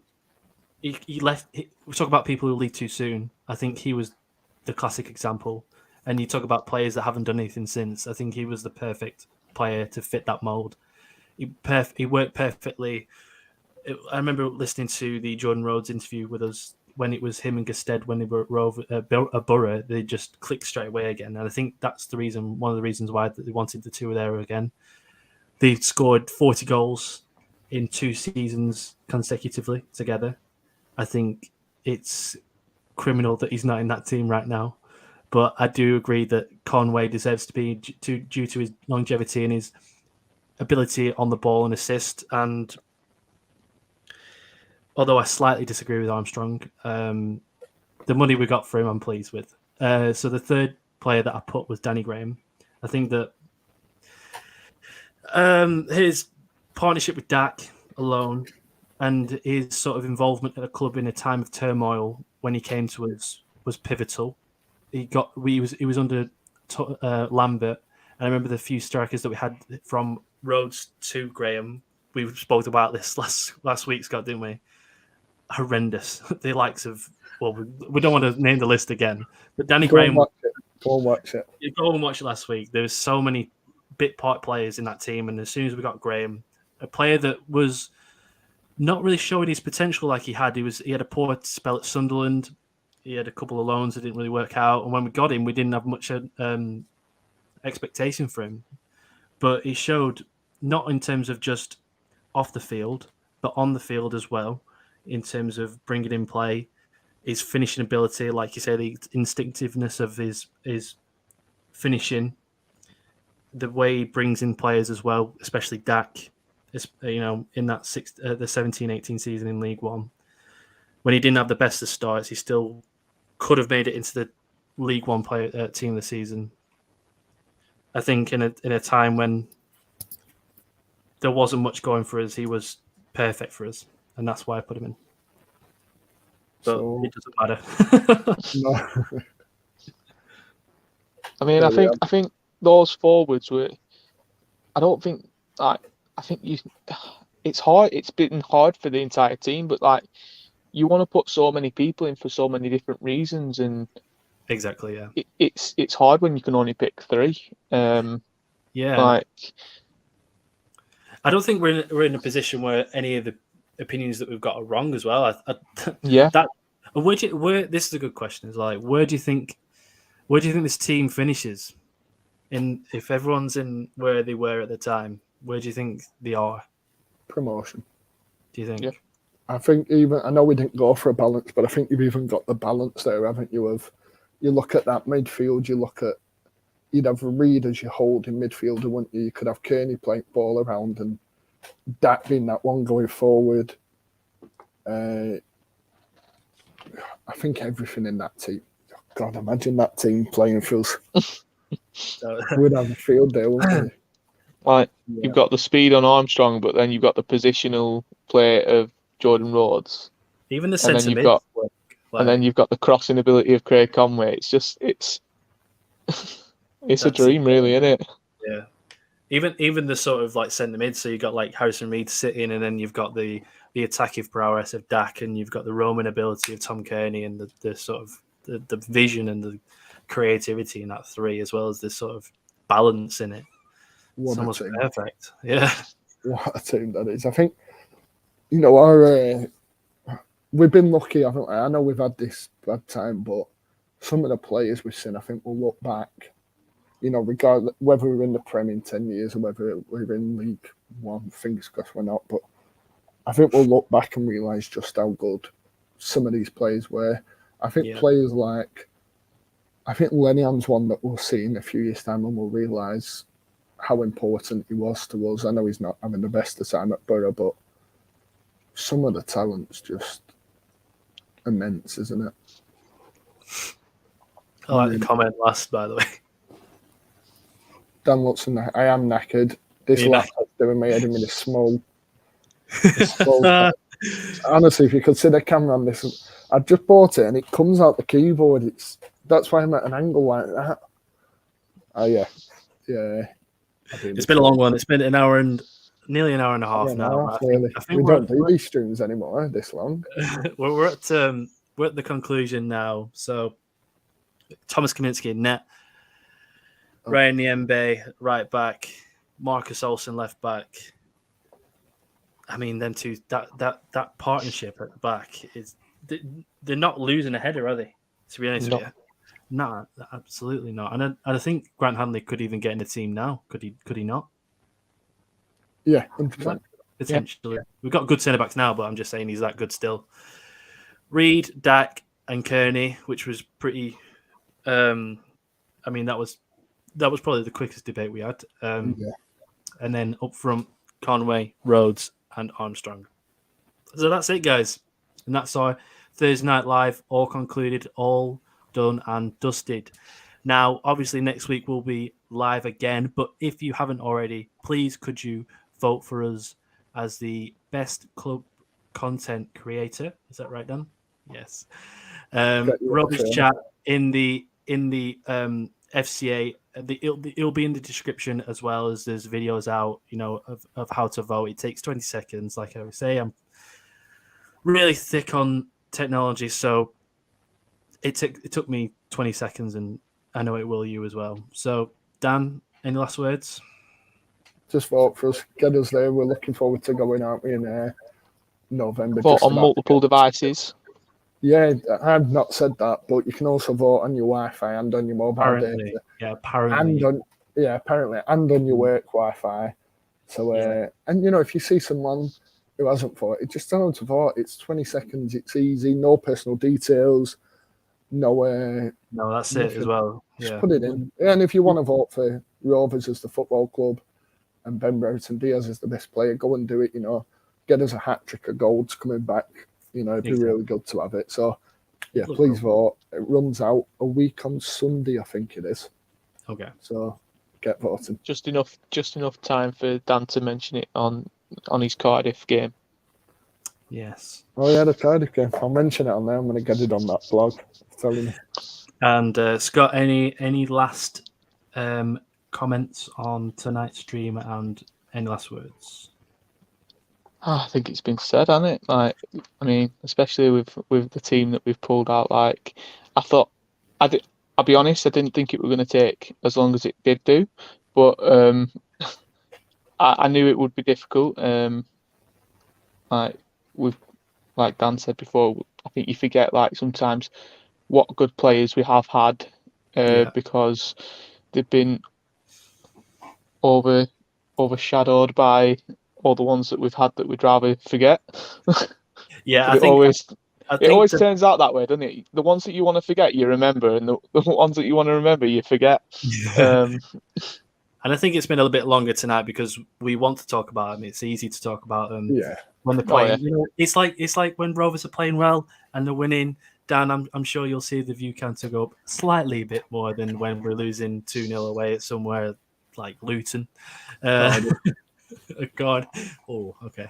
He left. We talk about people who leave too soon. I think he was the classic example. And you talk about players that haven't done anything since. I think he was the perfect player to fit that mold. He worked perfectly. I remember listening to the Jordan Rhodes interview with us when it was him and Gestede when they were at Borough. They just clicked straight away again. And I think that's one of the reasons why they wanted the two there again. They scored 40 goals in 2 seasons consecutively together. I think it's criminal that he's not in that team right now. But I do agree that Conway deserves to be due to his longevity and his ability on the ball and assist. And although I slightly disagree with Armstrong, the money we got for him, I'm pleased with. So the third player that I put was Danny Graham. I think that His partnership with DACK alone and his sort of involvement at the club in a time of turmoil when he came to us was pivotal. He was under Lambert, and I remember the few strikers that we had from Rhodes to Graham. We spoke about this last week, Scott, didn't we? Horrendous. The likes of, well, we don't want to name the list again, but Danny Graham. Go and watch it. You go and watch it last week. There was so many bit part players in that team, and as soon as we got Graham, a player that was not really showing his potential like he had. He had a poor spell at Sunderland. He had a couple of loans that didn't really work out, and when we got him, we didn't have much expectation for him. But he showed, not in terms of just off the field, but on the field as well, in terms of bringing in play, his finishing ability, like you say, the instinctiveness of his finishing, the way he brings in players as well, especially DACK, in that the 17-18 season in League One, when he didn't have the best of starts, he still could have made it into the League One player team of the season. I think in a time when there wasn't much going for us, he was perfect for us, and that's why I put him in. But it doesn't matter. No. I mean, I think those forwards were. I don't think I think it's hard. It's been hard for the entire team, but like you want to put so many people in for so many different reasons, and exactly, yeah. It's hard when you can only pick 3. Yeah. Like, I don't think we're in a position where any of the opinions that we've got are wrong as well. yeah. This is a good question. Is like, where do you think this team finishes? If everyone's in where they were at the time, where do you think they are? Promotion. Do you think? Yeah. I think I know we didn't go for a balance, but I think you've even got the balance there, haven't you? You look at that midfield, you'd have Reed as your holding midfielder, wouldn't you? You could have Kearney playing ball around and that being that one going forward. I think everything in that team. God, imagine that team playing feels. We'd have a field there, wouldn't we? Like, you've got the speed on Armstrong, but then you've got the positional play of Jordan Rhodes. Even the centre mid. And then you've got the crossing ability of Craig Conway. It's a dream, really, isn't it? Yeah. Even the sort of like centre mid. So you've got like Harrison Reed sitting, and then you've got the attacking prowess of DACK, and you've got the roaming ability of Tom Kearney, and the sort of the vision and the creativity in that 3, as well as this sort of balance in it. It's almost perfect. Yeah. What a team that is. I think, we've been lucky, haven't we? I know we've had this bad time, but some of the players we've seen, I think we'll look back, regardless whether we're in the Prem in 10 years or whether we're in League One, fingers crossed we're not, but I think we'll look back and realise just how good some of these players were. I think players like, I think Lenihan's one that we'll see in a few years' time and we'll realise how important he was to us. I know he's not having the best of time at Borough, but some of the talent's just immense, isn't it? I like the comment last, by the way. Dan Watson, I am knackered. This laptop's doing my head in with a small. Honestly, if you could see the camera on this, I've just bought it and it comes out the keyboard. That's why I'm at an angle like that. Oh yeah. It's been a long one. It's been nearly an hour and a half now. I think we don't do these streams anymore this long. we're at the conclusion now. So Thomas Kaminsky in net, Ryan Niembe right back, Marcus Olsen left back. I mean, them two, that partnership at the back is they're not losing a header, are they? To be honest with you, no, absolutely not. And I think Grant Hanley could even get in the team now. Could he not? Yeah, 100%. Potentially. Yeah. We've got good centre backs now, but I'm just saying he's that good still. Reed, DACK, and Kearney, which was pretty. I mean, that was probably the quickest debate we had. And then up front, Conway, Rhodes, and Armstrong. So that's it, guys. And that's our Thursday Night Live, all concluded, all done and dusted. Now, obviously, next week will be live again. But if you haven't already, please could you vote for us as the best club content creator? Is that right, Dan? Yes. Rovers Chat in the FCA. It'll be in the description, as well as there's videos out, of how to vote. It takes 20 seconds. Like I always say, I'm really thick on technology, so it took me 20 seconds, and I know it will you as well. So, Dan, any last words? Just vote for us. Get us there. We're looking forward to going out in November. Vote on multiple devices. Yeah, I've not said that, but you can also vote on your Wi-Fi and on your mobile data. Yeah, apparently. Apparently, and on your work Wi-Fi. So, and if you see someone who hasn't voted, just tell them to vote. It's 20 seconds. It's easy. No personal details. No, that's nothing. it as well. Just put it in. And if you want to vote for Rovers as the football club and Ben Brereton Diaz as the best player, go and do it. Get us a hat trick of goals coming back. It'd be really good to have it. So, yeah, please vote. It runs out a week on Sunday, I think it is. Okay. So, get voting. Just enough time for Dan to mention it on his Cardiff game. Yes. Oh yeah, the Cardiff game. I'll mention it on there. I'm going to get it on that blog. Telling you. And Scott, any last comments on tonight's stream and any last words? I think it's been said, hasn't it? Especially with the team that we've pulled out. I'll be honest, I didn't think it was going to take as long as it did do, but I knew it would be difficult. Like Dan said before, I think you forget sometimes what good players we have had because they've been overshadowed by all the ones that we've had that we'd rather forget. Yeah, it always turns out that way, doesn't it? The ones that you want to forget, you remember, and the ones that you want to remember, you forget. And I think it's been a little bit longer tonight because we want to talk about them. It's easy to talk about them when they're playing. It's like when Rovers are playing well and they're winning. Dan, I'm sure you'll see the view counter go up slightly a bit more than when we're losing 2-0 away at somewhere like Luton. God. Oh, okay.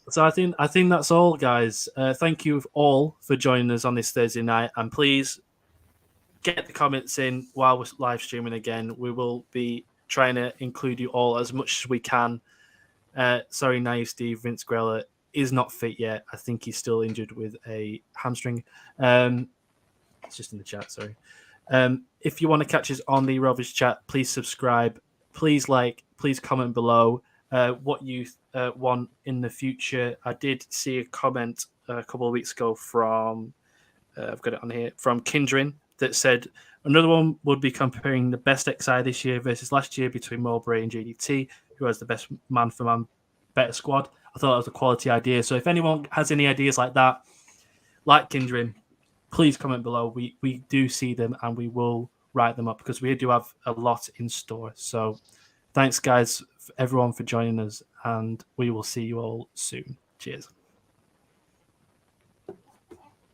So I think that's all, guys. Thank you all for joining us on this Thursday night, and please get the comments in while we're live streaming again. We will be trying to include you all as much as we can. Sorry, Naive Steve, Vince Grella is not fit yet. I think he's still injured with a hamstring. It's just in the chat, sorry. If you want to catch us on the Rovers Chat, please subscribe. Please please comment below what you want in the future. I did see a comment a couple of weeks ago from, I've got it on here, from Kindrin that said another one would be comparing the best XI this year versus last year between Mowbray and JDT, who has the best man-for-man better squad. I thought that was a quality idea. So if anyone has any ideas like that, like Kindrin, please comment below. We do see them and we will write them up because we do have a lot in store. So thanks, guys, everyone for joining us, and we will see you all soon. Cheers.